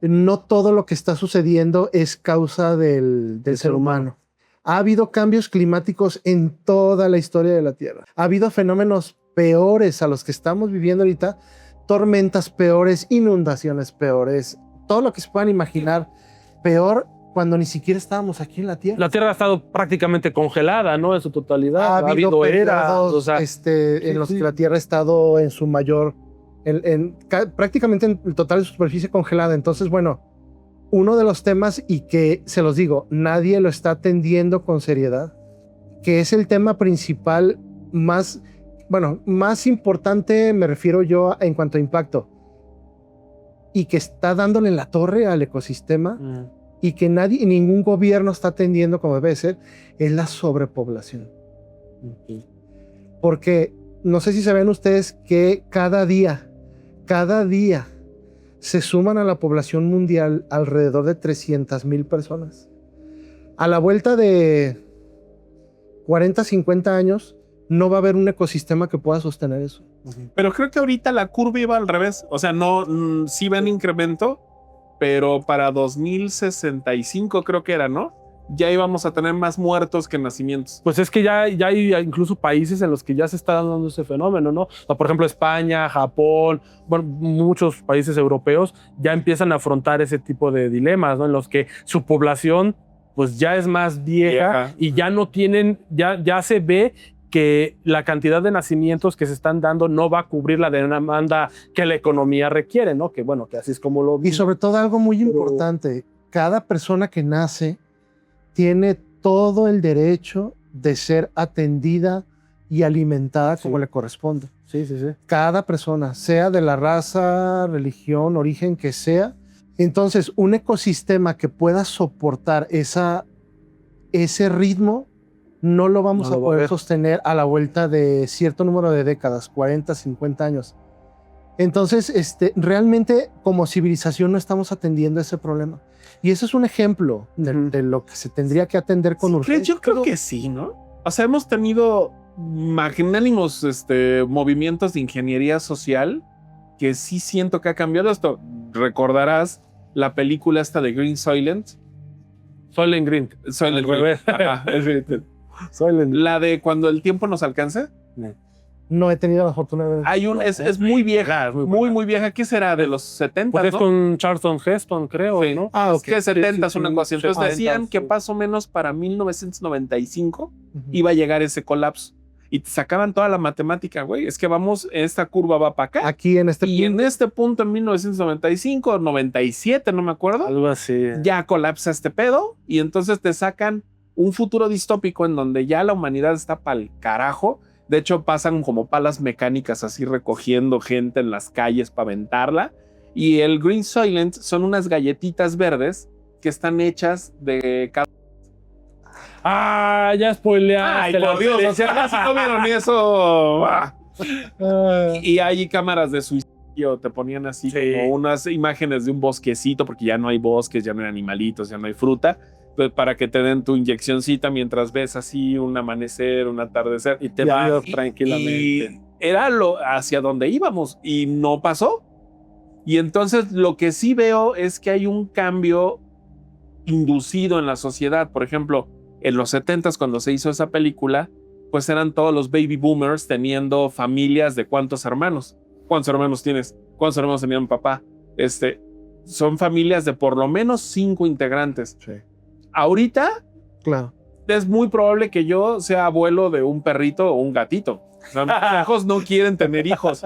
no todo lo que está sucediendo es causa del ser humano. Ha habido cambios climáticos en toda la historia de la Tierra. Ha habido fenómenos peores a los que estamos viviendo ahorita, tormentas peores, inundaciones peores, todo lo que se puedan imaginar peor cuando ni siquiera estábamos aquí en la Tierra. La Tierra ha estado prácticamente congelada, ¿no? En su totalidad. Ha habido eras, periodos, o sea, en los que la Tierra ha estado en su mayor, prácticamente en el total de su superficie congelada. Entonces, bueno, uno de los temas, y que se los digo, nadie lo está atendiendo con seriedad, que es el tema principal más importante, me refiero yo en cuanto a impacto, y que está dándole en la torre al ecosistema, y que ningún gobierno está atendiendo como debe ser, es la sobrepoblación. Porque no sé si saben ustedes que cada día se suman a la población mundial alrededor de 300,000 personas. A la vuelta de 40, 50 años, no va a haber un ecosistema que pueda sostener eso. Pero creo que ahorita la curva iba al revés. O sea, no, sí va en incremento, pero para 2065 creo que era, ¿no? Ya íbamos a tener más muertos que nacimientos. pues es que ya hay incluso países en los que ya se está dando ese fenómeno, ¿no? O sea, por ejemplo, España, Japón, bueno, muchos países europeos ya empiezan a afrontar ese tipo de dilemas, ¿no? En los que su población pues ya es más vieja. Y ya no tienen, ya se ve que la cantidad de nacimientos que se están dando no va a cubrir la demanda que la economía requiere, ¿no? Que bueno, que así es como lo... Y sobre todo algo muy importante, cada persona que nace tiene todo el derecho de ser atendida y alimentada como le corresponde. Sí. Cada persona, sea de la raza, religión, origen que sea. Entonces, un ecosistema que pueda soportar ese ritmo, no lo vamos a poder sostener a la vuelta de cierto número de décadas, 40, 50 años. Entonces, realmente como civilización no estamos atendiendo ese problema. Y eso es un ejemplo de lo que se tendría que atender con urgencia. Yo creo que sí, ¿no? O sea, hemos tenido magnánimos movimientos de ingeniería social que sí siento que ha cambiado esto. Recordarás la película esta de Green Soylent. Soylent Green. Soylent Green. La de Cuando el tiempo nos alcance. No he tenido la fortuna de ver. Hay es muy vieja, muy vieja. ¿Qué será? De los 70, pues ¿no? es con Charlton Heston, creo, sí, ¿no? Es que 70 es una cosa. Entonces 70, decían que más o menos para 1995 iba a llegar ese colapso. Y te sacaban toda la matemática, güey. Es que esta curva va para acá. Aquí en este punto. Y en este punto, en 1995, 97, no me acuerdo. Algo así. Ya colapsa este pedo. Y entonces te sacan un futuro distópico en donde ya la humanidad está pa'l carajo. De hecho, pasan como palas mecánicas así recogiendo gente en las calles para aventarla. Y el Green Soylent son unas galletitas verdes que están hechas de... Ya spoileaste. Ay, por Dios, o sea, si no vieron eso. Y hay cámaras de suicidio, te ponían así como unas imágenes de un bosquecito, porque ya no hay bosques, ya no hay animalitos, ya no hay fruta. Para que te den tu inyeccioncita mientras ves así un amanecer, un atardecer. Y te vas tranquilamente. Y era hacia donde íbamos y no pasó. Y entonces lo que sí veo es que hay un cambio inducido en la sociedad. Por ejemplo, en los 70s, cuando se hizo esa película, pues eran todos los baby boomers teniendo familias de ¿cuántos hermanos? ¿Cuántos hermanos tienes? ¿Cuántos hermanos tenía mi papá? Son familias de por lo menos 5 integrantes. Sí. Ahorita, Claro. es muy probable que yo sea abuelo de un perrito o un gatito. O sea, mis hijos no quieren tener hijos.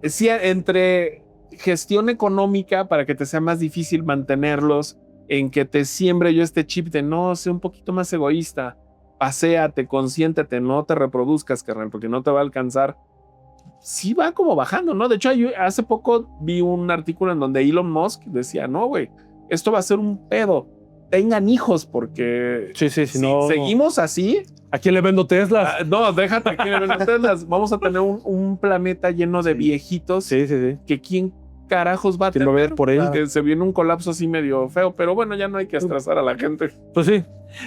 Sí, entre gestión económica para que te sea más difícil mantenerlos, en que te siembre yo este chip de no, sé un poquito más egoísta, paséate, consiéntete, no te reproduzcas, carnal, porque no te va a alcanzar. Sí va como bajando, ¿no? De hecho, hace poco vi un artículo en donde Elon Musk decía, no, güey, esto va a ser un pedo. Tengan hijos, porque Sí, si no, seguimos así. ¿a quién le vendo Tesla? No, déjate aquí en el Teslas. Vamos a tener un planeta lleno de viejitos Sí. que quién carajos va a ¿Quién va a tener. ver por él? Que se viene un colapso así medio feo, pero bueno, ya no hay que estresar a la gente. Pues sí.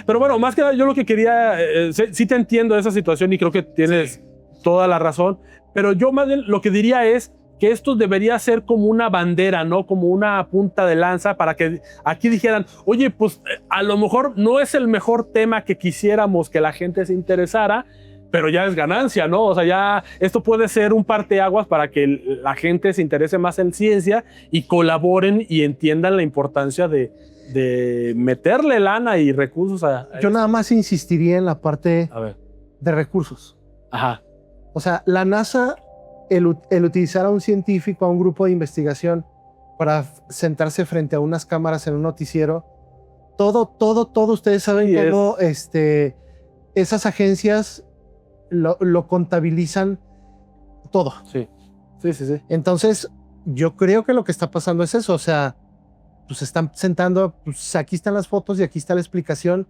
Pero bueno, más que nada, yo lo que quería, sí te entiendo esa situación y creo que tienes toda la razón, pero yo más bien lo que diría es que esto debería ser como una bandera, ¿no? Como una punta de lanza para que aquí dijeran, oye, pues a lo mejor no es el mejor tema que quisiéramos que la gente se interesara, pero ya es ganancia, ¿no? O sea, ya esto puede ser un parteaguas para que la gente se interese más en ciencia y colaboren y entiendan la importancia de meterle lana y recursos a Yo nada más insistiría en la parte A ver. de recursos. Ajá. O sea, la NASA, el utilizar a un científico, a un grupo de investigación para sentarse frente a unas cámaras en un noticiero, todo ustedes saben Sí, cómo esas agencias lo contabilizan todo. Sí. Entonces, yo creo que lo que está pasando es eso. O sea, pues se están sentando, pues aquí están las fotos y aquí está la explicación,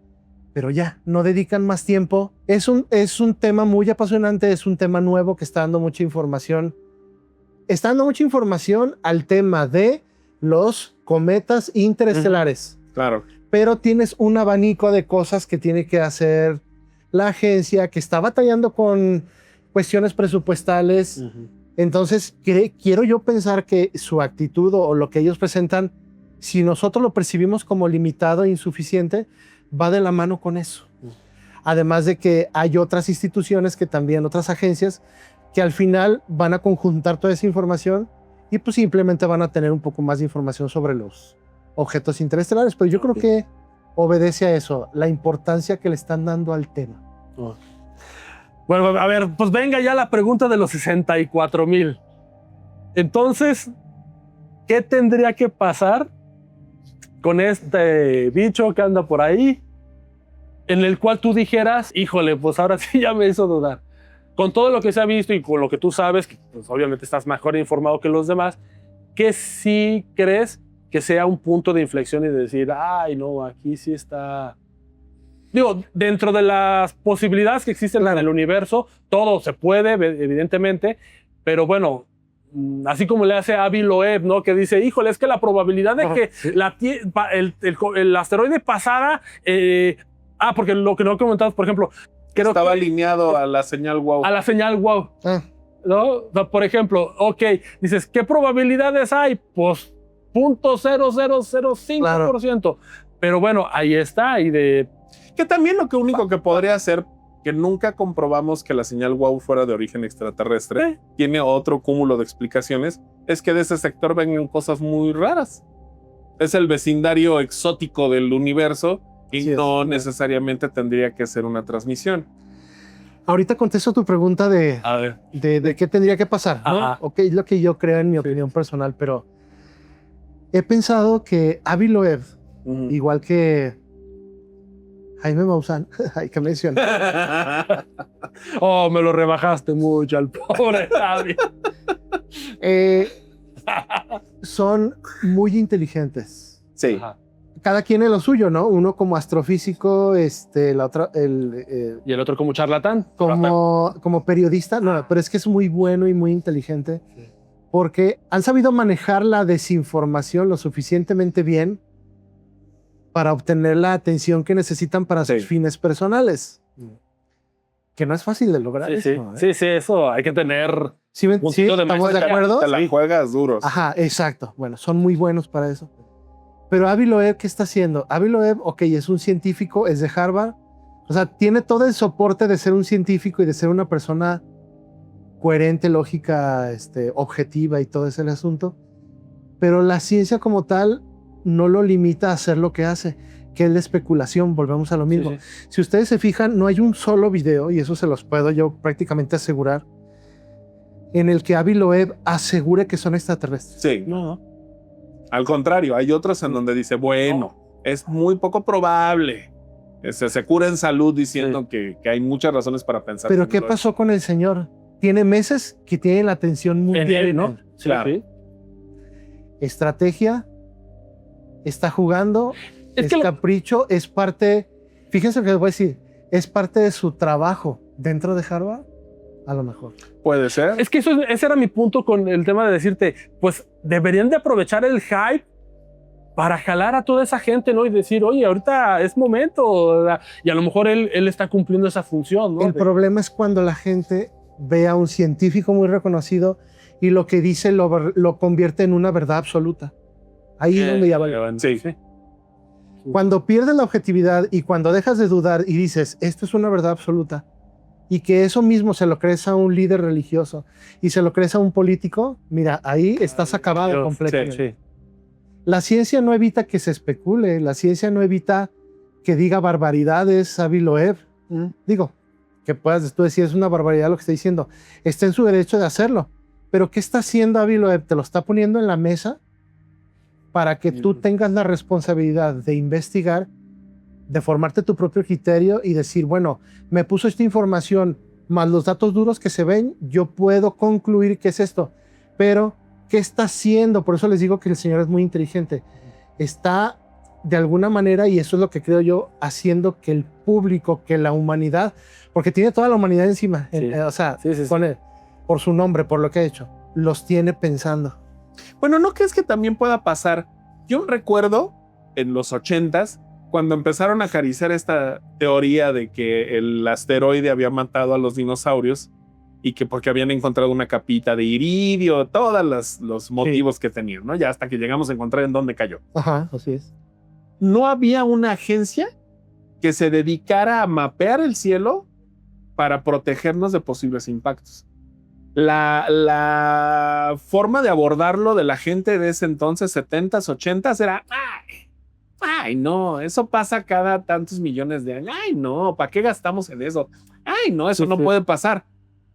pero ya, no dedican más tiempo. Es un tema muy apasionante, es un tema nuevo que está dando mucha información. Está dando mucha información al tema de los cometas interestelares. Claro. Pero tienes un abanico de cosas que tiene que hacer la agencia, que está batallando con cuestiones presupuestales. Entonces, quiero yo pensar que su actitud o lo que ellos presentan, si nosotros lo percibimos como limitado e insuficiente, va de la mano con eso. Además de que hay otras instituciones que también, otras agencias, que al final van a conjuntar toda esa información y pues simplemente van a tener un poco más de información sobre los objetos interestelares. Pero yo creo que obedece a eso, la importancia que le están dando al tema. Bueno, a ver, pues venga ya la pregunta de los 64,000. Entonces, ¿qué tendría que pasar con este bicho que anda por ahí, en el cual tú dijeras, híjole, pues ahora sí ya me hizo dudar? Con todo lo que se ha visto y con lo que tú sabes, que pues obviamente estás mejor informado que los demás, ¿qué sí crees que sea un punto de inflexión y de decir, ay, no, aquí sí está... Digo, dentro de las posibilidades que existen en el universo, todo se puede, evidentemente, pero bueno, así como le hace Avi Loeb, ¿no? Que dice, híjole, es que la probabilidad de que el asteroide pasara... porque lo que no comentamos, por ejemplo... Estaba alineado a la señal WOW. A la señal WOW. ¿No? Por ejemplo, ok, dices, ¿qué probabilidades hay? Pues 0.0005%. Claro. Pero bueno, ahí está. Y de... Que también lo único que podría ser, que nunca comprobamos que la señal WOW fuera de origen extraterrestre, tiene otro cúmulo de explicaciones, es que de ese sector vengan cosas muy raras. Es el vecindario exótico del universo y sí, no necesariamente tendría que ser una transmisión. Ahorita contesto tu pregunta de qué tendría que pasar, ¿no? Ok, es lo que yo creo en mi opinión personal, pero he pensado que Avi Loeb, igual que Jaime Maussan, hay que mencionar. Oh, me lo rebajaste mucho al pobre Avi. Son muy inteligentes. Sí. Cada quien es lo suyo, ¿no? Uno como astrofísico, la otra, y el otro como charlatán. Como periodista, no, pero es que es muy bueno y muy inteligente, porque han sabido manejar la desinformación lo suficientemente bien para obtener la atención que necesitan para sus fines personales. Que no es fácil de lograr eso. Sí, eso hay que tener... ¿Estamos de acuerdo? Te la juegas duros. Ajá, exacto. Bueno, son muy buenos para eso. Pero Avi Loeb, ¿qué está haciendo? Avi Loeb, ok, es un científico, es de Harvard. O sea, tiene todo el soporte de ser un científico y de ser una persona coherente, lógica, objetiva y todo ese asunto. Pero la ciencia como tal no lo limita a hacer lo que hace, que es la especulación. Volvemos a lo mismo. Sí. Si ustedes se fijan, no hay un solo video, y eso se los puedo yo prácticamente asegurar, en el que Avi Loeb asegure que son extraterrestres. Sí. No. Al contrario, hay otros en donde dice, bueno, es muy poco probable. Se cura en salud diciendo que hay muchas razones para pensar. Pero ¿qué pasó con el señor? Tiene meses que tiene la atención mundial, ¿no? Sí, Claro. sí. Estrategia, está jugando, Es es que capricho, es parte, fíjense lo que les voy a decir, es parte de su trabajo dentro de Harvard, a lo mejor. Puede ser. Es que ese era mi punto con el tema de decirte, pues deberían de aprovechar el hype para jalar a toda esa gente, ¿no? Y decir, oye, ahorita es momento. Y a lo mejor él está cumpliendo esa función, ¿no? El problema es cuando la gente ve a un científico muy reconocido y lo que dice lo convierte en una verdad absoluta. Ahí es donde ya vale. Sí. Cuando pierdes la objetividad y cuando dejas de dudar y dices, esto es una verdad absoluta, y que eso mismo se lo crees a un líder religioso y se lo crees a un político, mira, ahí estás acabado completamente. Sí. La ciencia no evita que se especule, la ciencia no evita que diga barbaridades, Avi Loeb. Digo, que puedas tú decir, es una barbaridad lo que está diciendo. Está en su derecho de hacerlo. Pero ¿qué está haciendo Avi Loeb? Te lo está poniendo en la mesa para que tú tengas la responsabilidad de investigar, de formarte tu propio criterio y decir, bueno, me puso esta información más los datos duros que se ven, yo puedo concluir que es esto. Pero ¿qué está haciendo? Por eso les digo que el señor es muy inteligente. Está, de alguna manera, y eso es lo que creo yo, haciendo que el público, que la humanidad, porque tiene toda la humanidad encima, Sí. o sea, Sí. con él, por su nombre, por lo que ha hecho, los tiene pensando. Bueno, ¿no crees que también pueda pasar? Yo recuerdo en los 80s, cuando empezaron a acariciar esta teoría de que el asteroide había matado a los dinosaurios y que porque habían encontrado una capita de iridio, todos los motivos que tenían, ¿no? Ya hasta que llegamos a encontrar en dónde cayó. Ajá, así es. No había una agencia que se dedicara a mapear el cielo para protegernos de posibles impactos. La forma de abordarlo de la gente de ese entonces, 70s, 80s, era, ay, no, eso pasa cada tantos millones de años. Ay, no, ¿para qué gastamos en eso? Ay, no, eso no puede pasar.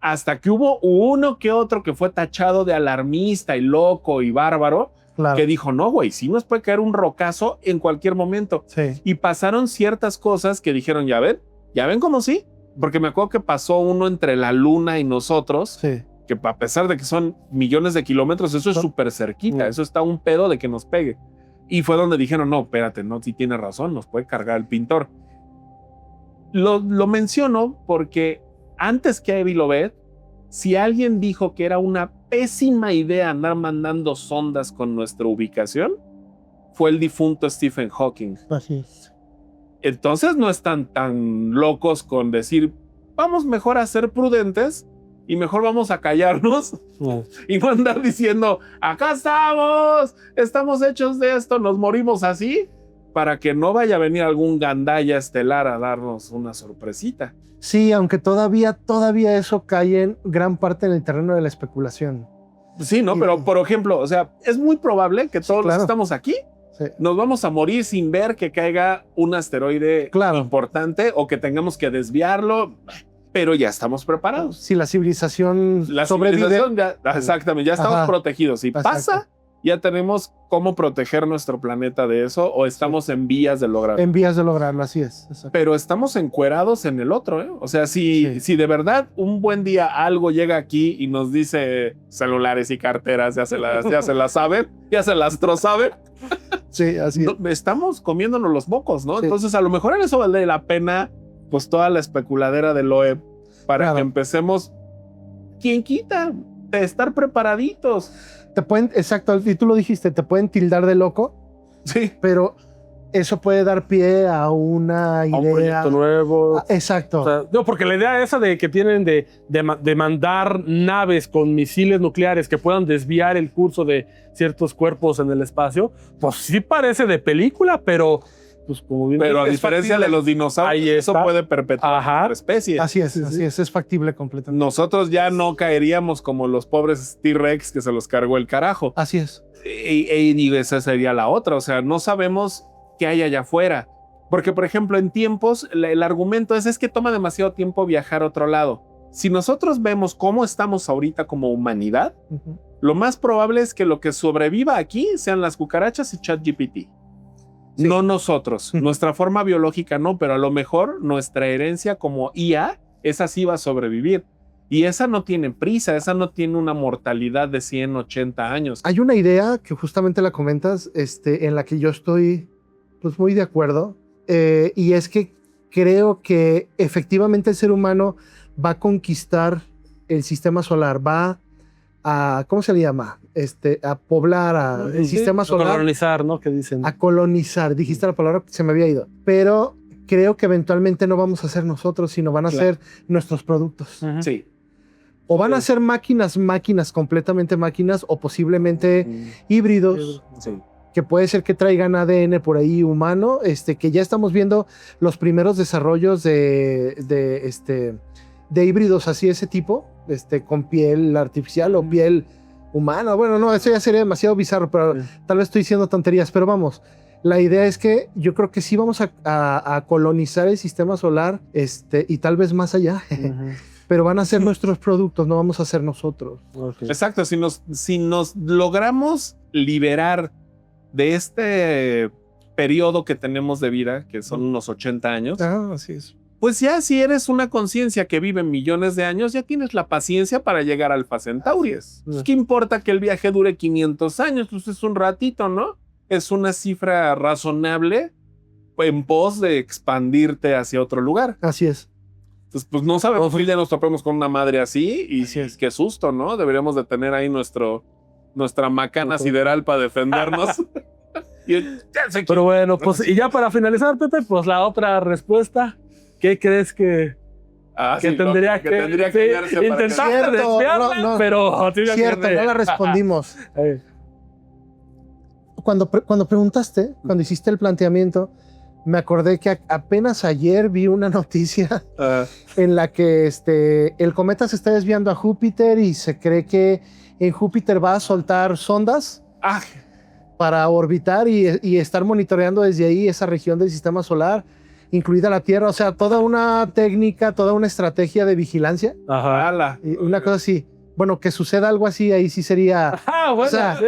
Hasta que hubo uno que otro que fue tachado de alarmista y loco y bárbaro, Claro. que dijo, no, güey, sí nos puede caer un rocazo en cualquier momento. Sí. Y pasaron ciertas cosas que dijeron, ya ven cómo sí. Porque me acuerdo que pasó uno entre la luna y nosotros, Sí. que a pesar de que son millones de kilómetros, eso es súper cerquita, eso está un pedo de que nos pegue. Y fue donde dijeron, no, espérate, no, si tiene razón, nos puede cargar el pintor. Lo menciono porque antes que Avi Loeb, si alguien dijo que era una pésima idea andar mandando sondas con nuestra ubicación, fue el difunto Stephen Hawking. Así es. Entonces no están tan locos con decir, vamos mejor a ser prudentes y mejor vamos a callarnos y no andar diciendo, acá estamos hechos de esto, nos morimos así, para que no vaya a venir algún gandalla estelar a darnos una sorpresita. Sí, aunque todavía eso cae en gran parte en el terreno de la especulación. Sí, ¿no? Pero, por ejemplo, o sea, es muy probable que todos los que estamos aquí Sí. nos vamos a morir sin ver que caiga un asteroide importante o que tengamos que desviarlo, pero ya estamos preparados. Si la civilización La sobrevive. civilización exactamente, ya estamos protegidos. Si Exacto. pasa, ya tenemos cómo proteger nuestro planeta de eso o estamos en vías de lograrlo. En vías de lograrlo, así es. Exacto. Pero estamos encuerados en el otro, ¿eh? O sea, si de verdad un buen día algo llega aquí y nos dice celulares y carteras, ya se las saben, ya se las trozaben. Sí, así es. Estamos comiéndonos los mocos, ¿no? Sí. Entonces, a lo mejor en eso vale la pena, pues, toda la especuladera de Loeb para que empecemos, ¿quién quita? De estar preparaditos. Te pueden, exacto, y tú lo dijiste, te pueden tildar de loco. Sí. Pero eso puede dar pie a una idea. A un proyecto nuevo. Exacto. O sea, no, porque la idea esa de que tienen de mandar naves con misiles nucleares que puedan desviar el curso de ciertos cuerpos en el espacio, pues sí parece de película, pero pues como bien Pero a es diferencia factible. de los dinosaurios, Ahí eso está. puede perpetuar Ajá. nuestra especie. Así es factible completamente. Nosotros ya no caeríamos como los pobres T-Rex que se los cargó el carajo. Así es. Y esa sería la otra. O sea, no sabemos qué hay allá afuera. Porque, por ejemplo, en tiempos, el argumento es que toma demasiado tiempo viajar a otro lado. Si nosotros vemos cómo estamos ahorita como humanidad, lo más probable es que lo que sobreviva aquí sean las cucarachas y ChatGPT. Sí. No nosotros. Nuestra forma biológica no, pero a lo mejor nuestra herencia como IA, esa sí va a sobrevivir. Y esa no tiene prisa, esa no tiene una mortalidad de 180 años. Hay una idea que justamente la comentas, en la que yo estoy pues muy de acuerdo, y es que creo que efectivamente el ser humano va a conquistar el sistema solar, va a, ¿cómo se le llama? A poblar el sistema solar. A colonizar, ¿no? ¿Qué dicen? A colonizar, dijiste la palabra, se me había ido. Pero creo que eventualmente no vamos a ser nosotros, sino van a ser nuestros productos. Ujú. Sí. O van a ser máquinas, completamente máquinas, o posiblemente híbridos, Sí. que puede ser que traigan ADN por ahí humano, que ya estamos viendo los primeros desarrollos de híbridos así, ese tipo, con piel artificial o piel humana. Bueno, no, eso ya sería demasiado bizarro, pero tal vez estoy diciendo tonterías, pero vamos. La idea es que yo creo que sí vamos a colonizar el sistema solar, y tal vez más allá. Pero van a ser nuestros productos, no vamos a ser nosotros. Okay. Exacto, si nos logramos liberar de este periodo que tenemos de vida, que son unos 80 años, Así es. pues ya si eres una conciencia que vive millones de años, ya tienes la paciencia para llegar a Alpha Centauris. Pues, ¿qué importa que el viaje dure 500 años? Pues es un ratito, ¿no? Es una cifra razonable en pos de expandirte hacia otro lugar. Así es. Entonces, pues no sabemos si ya nos topemos con una madre así y Así es. qué susto, ¿no? Deberíamos de tener ahí nuestra macana sideral para defendernos. Pero bueno, pues y ya para finalizar, Pepe, pues la otra respuesta, ¿qué crees que tendría que darse para intentar Cierto, desviarla? no. Pero Cierto, no la respondimos. Cuando preguntaste, cuando hiciste el planteamiento, me acordé que apenas ayer vi una noticia en la que el cometa se está desviando a Júpiter y se cree que en Júpiter va a soltar sondas para orbitar y estar monitoreando desde ahí esa región del sistema solar, incluida la Tierra. O sea, toda una técnica, toda una estrategia de vigilancia. Ajá. Y una cosa así. Bueno, que suceda algo así, ahí sí sería... Bueno, o sea, sí.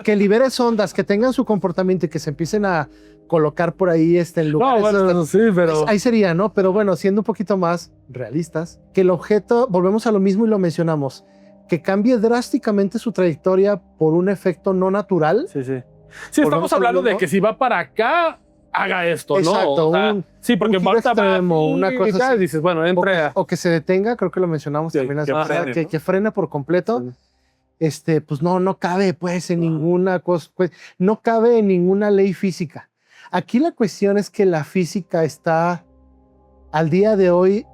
que libere sondas, que tengan su comportamiento y que se empiecen a colocar por ahí en lugares. No, bueno, sí, pero... Ahí sería, ¿no? Pero bueno, siendo un poquito más realistas, que el objeto, volvemos a lo mismo y lo mencionamos, que cambie drásticamente su trayectoria por un efecto no natural. Sí, sí. Sí, estamos hablando de que si va para acá, haga esto, ¿no? Exacto, O sea, sí, porque un giro ahorita va extremo, aquí una cosa y tal, así. dices, bueno, entre... O que se detenga, creo que lo mencionamos Sí, también. que frene, ¿no? Que frene por completo. Pues no cabe pues en ninguna cosa, pues, no cabe en ninguna ley física. Aquí la cuestión es que la física está, al día de hoy,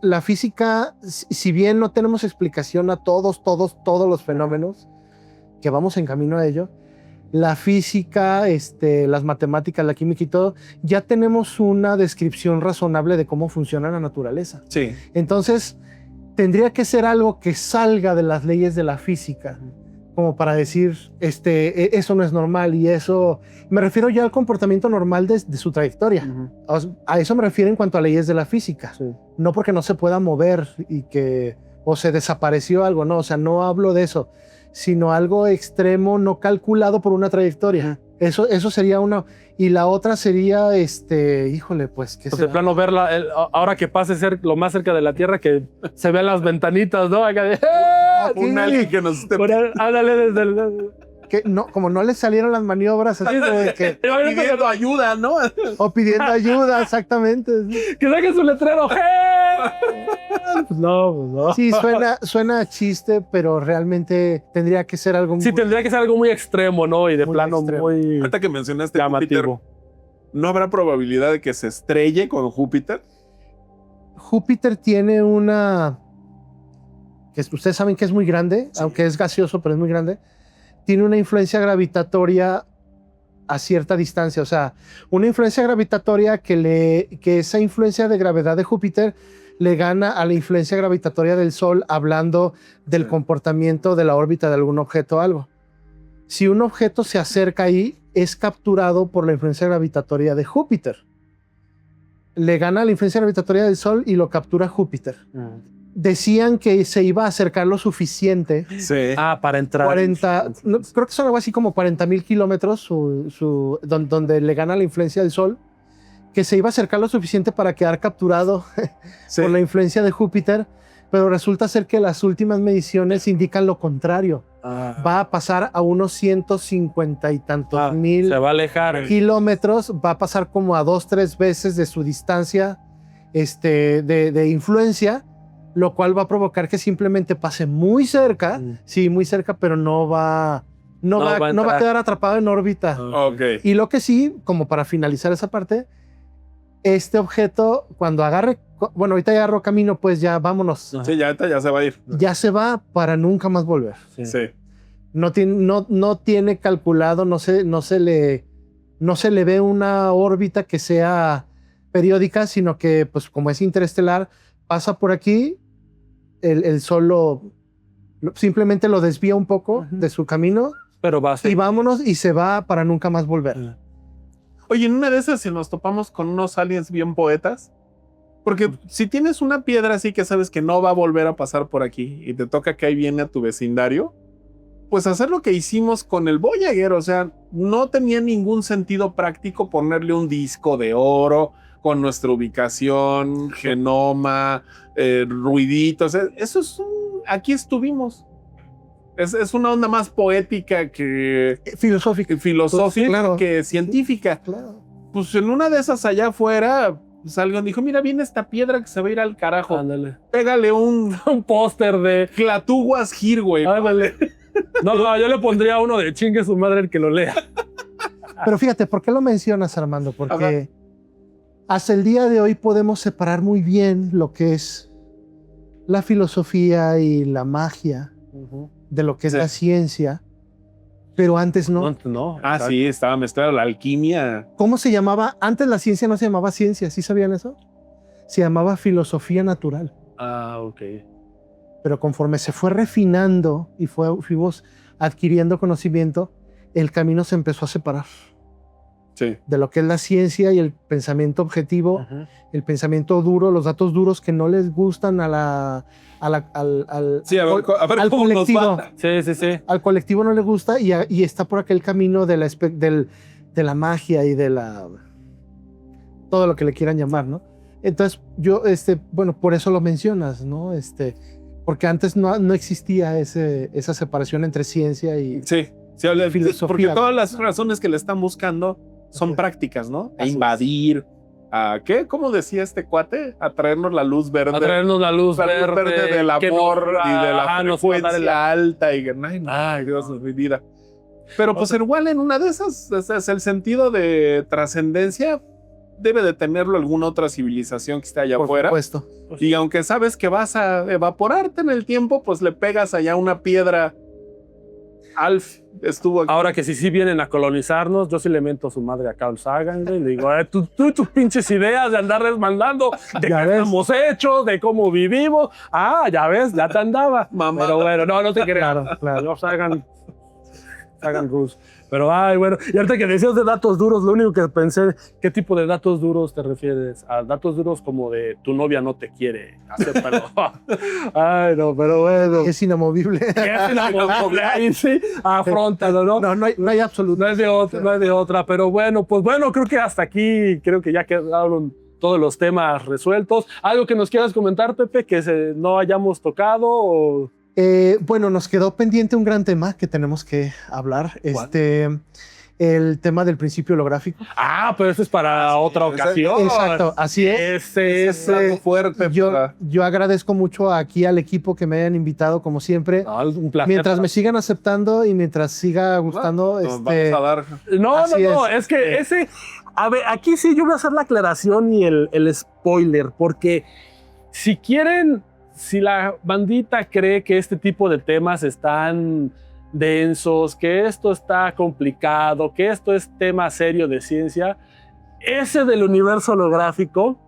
la física, si bien no tenemos explicación a todos los fenómenos, que vamos en camino a ello, la física, las matemáticas, la química y todo, ya tenemos una descripción razonable de cómo funciona la naturaleza. Sí. Entonces, tendría que ser algo que salga de las leyes de la física, como para decir, eso no es normal y eso... Me refiero ya al comportamiento normal de su trayectoria. A eso me refiero en cuanto a leyes de la física. Sí. No porque no se pueda mover o se desapareció algo, no, o sea, no hablo de eso, sino algo extremo no calculado por una trayectoria. Eso sería una... Y la otra sería, híjole, pues... ¿qué Pues será? de plano verla, ahora que pase lo más cerca de la Tierra, que se vean las ventanitas, ¿no? Acá de... Un alien que nos esté Ándale desde el... Que no, como no le salieron las maniobras así de que... pidiendo ayuda, ¿no? O pidiendo ayuda, exactamente. Que saquen su letrero. Pues no. Sí, suena a chiste, pero realmente tendría que ser algo Sí, tendría que ser algo muy extremo, ¿no? Y de Muy plano extremo. muy Ahorita que mencionaste llamativo. Júpiter, ¿no habrá probabilidad de que se estrelle con Júpiter? Júpiter tiene una... que ustedes saben que es muy grande, aunque es gaseoso, pero es muy grande. Tiene una influencia gravitatoria a cierta distancia. O sea, una influencia gravitatoria que esa influencia de gravedad de Júpiter le gana a la influencia gravitatoria del Sol, hablando del comportamiento de la órbita de algún objeto o algo. Si un objeto se acerca ahí, es capturado por la influencia gravitatoria de Júpiter. Le gana la influencia gravitatoria del Sol y lo captura Júpiter. Decían que se iba a acercar lo suficiente. Sí. Para entrar. 40, no, creo que son algo así como 40,000 kilómetros donde le gana la influencia del Sol, que se iba a acercar lo suficiente para quedar capturado por la influencia de Júpiter, pero resulta ser que las últimas mediciones indican lo contrario. Va a pasar a unos 150 y tantos mil se va a alejar. kilómetros, va a pasar como a 2-3 veces de su distancia de influencia, lo cual va a provocar que simplemente pase muy cerca, sí, muy cerca, pero no va a quedar atrapado en órbita. Okay. Y lo que sí, como para finalizar esa parte, este objeto, cuando agarre, bueno, ahorita ya agarró camino, pues ya vámonos. Sí, ya se va a ir. Ya se va para nunca más volver. Sí. No tiene calculado, no se le ve una órbita que sea periódica, sino que, pues, como es interestelar, pasa por aquí, el Sol simplemente lo desvía un poco de su camino, pero va a ser. Y vámonos, y se va para nunca más volver. Oye, en una de esas, si nos topamos con unos aliens bien poetas, porque si tienes una piedra así que sabes que no va a volver a pasar por aquí y te toca que ahí viene a tu vecindario, pues hacer lo que hicimos con el Voyager, o sea, no tenía ningún sentido práctico ponerle un disco de oro con nuestra ubicación, genoma, ruiditos, eso es aquí estuvimos. Es una onda más poética que filosófica, pues, claro, que científica. Claro. Pues en una de esas allá afuera, pues alguien dijo, mira, viene esta piedra que se va a ir al carajo. Ándale. Pégale un póster de Clatuguas Gir, güey. Ándale. No, yo le pondría uno de chingue su madre el que lo lea. Pero fíjate, ¿por qué lo mencionas, Armando? Porque hasta el día de hoy podemos separar muy bien lo que es la filosofía y la magia de lo que es la ciencia, pero antes no. No. Sí, estaba mezclada la alquimia. ¿Cómo se llamaba? Antes la ciencia no se llamaba ciencia, ¿sí sabían eso? Se llamaba filosofía natural. Ok. Pero conforme se fue refinando y fuimos adquiriendo conocimiento, el camino se empezó a separar. Sí. De lo que es la ciencia y el pensamiento objetivo, el pensamiento duro, los datos duros que no les gustan al colectivo. Sí. Al colectivo no le gusta y está por aquel camino de la magia y de todo lo que le quieran llamar, ¿no? Entonces yo, bueno, por eso lo mencionas, ¿no? Porque antes no existía esa separación entre ciencia y filosofía. Porque todas las razones que le están buscando son prácticas, ¿no? A invadir, ¿qué? ¿Cómo decía este cuate? A traernos la luz verde. A traernos la luz verde del amor y de la frecuencia alta. Ay, Dios, mi vida. Pero pues igual en una de esas, es el sentido de trascendencia debe de tenerlo alguna otra civilización que esté allá afuera. Por supuesto. Y aunque sabes que vas a evaporarte en el tiempo, pues le pegas allá una piedra. Alf estuvo aquí. Ahora que si vienen a colonizarnos, yo sí le mento a su madre a Carl Sagan, y le digo, tú tus pinches ideas de andarles mandando de qué estamos hechos, de cómo vivimos. Ya ves, ya te andaba. Mamá. Pero bueno, no te creas. Claro. Yo Sagan Rus. Pero bueno, y ahorita que decías de datos duros, lo único que pensé, ¿qué tipo de datos duros te refieres? ¿A datos duros como de tu novia no te quiere? No, pero bueno. Es inamovible. Es inamovible. Ahí sí, afróntalo, ¿no? No hay absoluto. No es de otra, pero bueno, pues bueno, creo que hasta aquí, creo que ya quedaron todos los temas resueltos. ¿Algo que nos quieras comentar, Pepe, que no hayamos tocado o...? Bueno, nos quedó pendiente un gran tema que tenemos que hablar. El tema del principio holográfico. Pero eso es para otra ocasión. Exacto, así es. Es un fuerte. Yo agradezco mucho aquí al equipo que me hayan invitado, como siempre. Un placer. Mientras me sigan aceptando y mientras siga gustando. Vamos a dar. No, es que A ver, aquí sí yo voy a hacer la aclaración y el spoiler, porque si quieren, si la bandita cree que este tipo de temas están densos, que esto está complicado, que esto es tema serio de ciencia, ese del universo holográfico,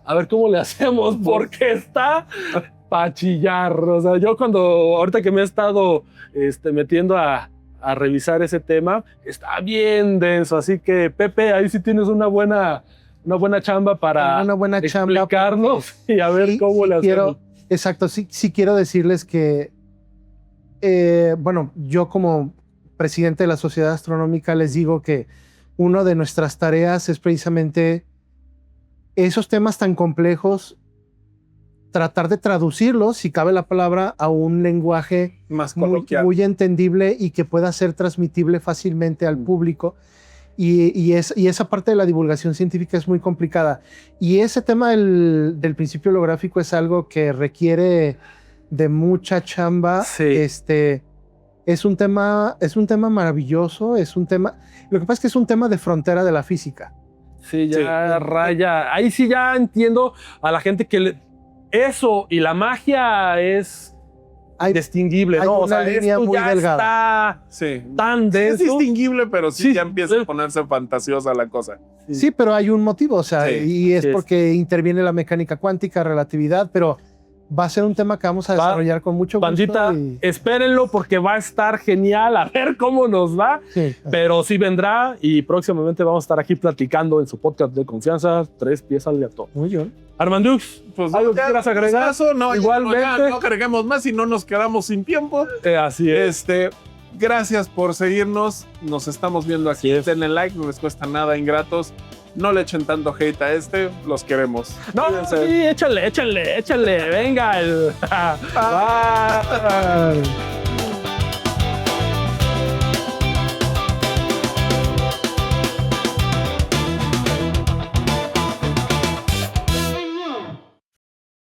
a ver cómo le hacemos, porque está para chillar. O sea, yo ahorita que me he estado metiendo a revisar ese tema, está bien denso, así que Pepe, ahí sí tienes una buena chamba para explicarnos y a ver cómo le hacemos. Exacto, sí quiero decirles que, bueno, yo como presidente de la Sociedad Astronómica les digo que una de nuestras tareas es precisamente esos temas tan complejos, tratar de traducirlos, si cabe la palabra, a un lenguaje más coloquial, muy entendible y que pueda ser transmitible fácilmente al público. Y esa parte de la divulgación científica es muy complicada. Y ese tema del principio holográfico es algo que requiere de mucha chamba. Sí. Es un tema maravilloso, lo que pasa es que es un tema de frontera de la física. Sí, ya raya. Ahí sí ya entiendo a la gente que eso y la magia es distinguible, hay ¿no? una línea esto muy ya delgada. está tan denso. Es distinguible, pero sí ya empieza a ponerse fantasiosa la cosa. Sí, pero hay un motivo, o sea, y es porque interviene la mecánica cuántica, relatividad, pero va a ser un tema que vamos a desarrollar con mucho gusto. Bandita, espérenlo porque va a estar genial, a ver cómo nos va, pero sí vendrá y próximamente vamos a estar aquí platicando en su podcast de confianza, 3 pies al gato. Muy bien. Armandux, pues ¿algo que quieras agregar? Igualmente. No agreguemos más y no nos quedamos sin tiempo. Así es. Gracias por seguirnos. Nos estamos viendo aquí. Denle like, no les cuesta nada, ingratos. No le echen tanto hate a los queremos. No, sí, échale. Venga. Bye.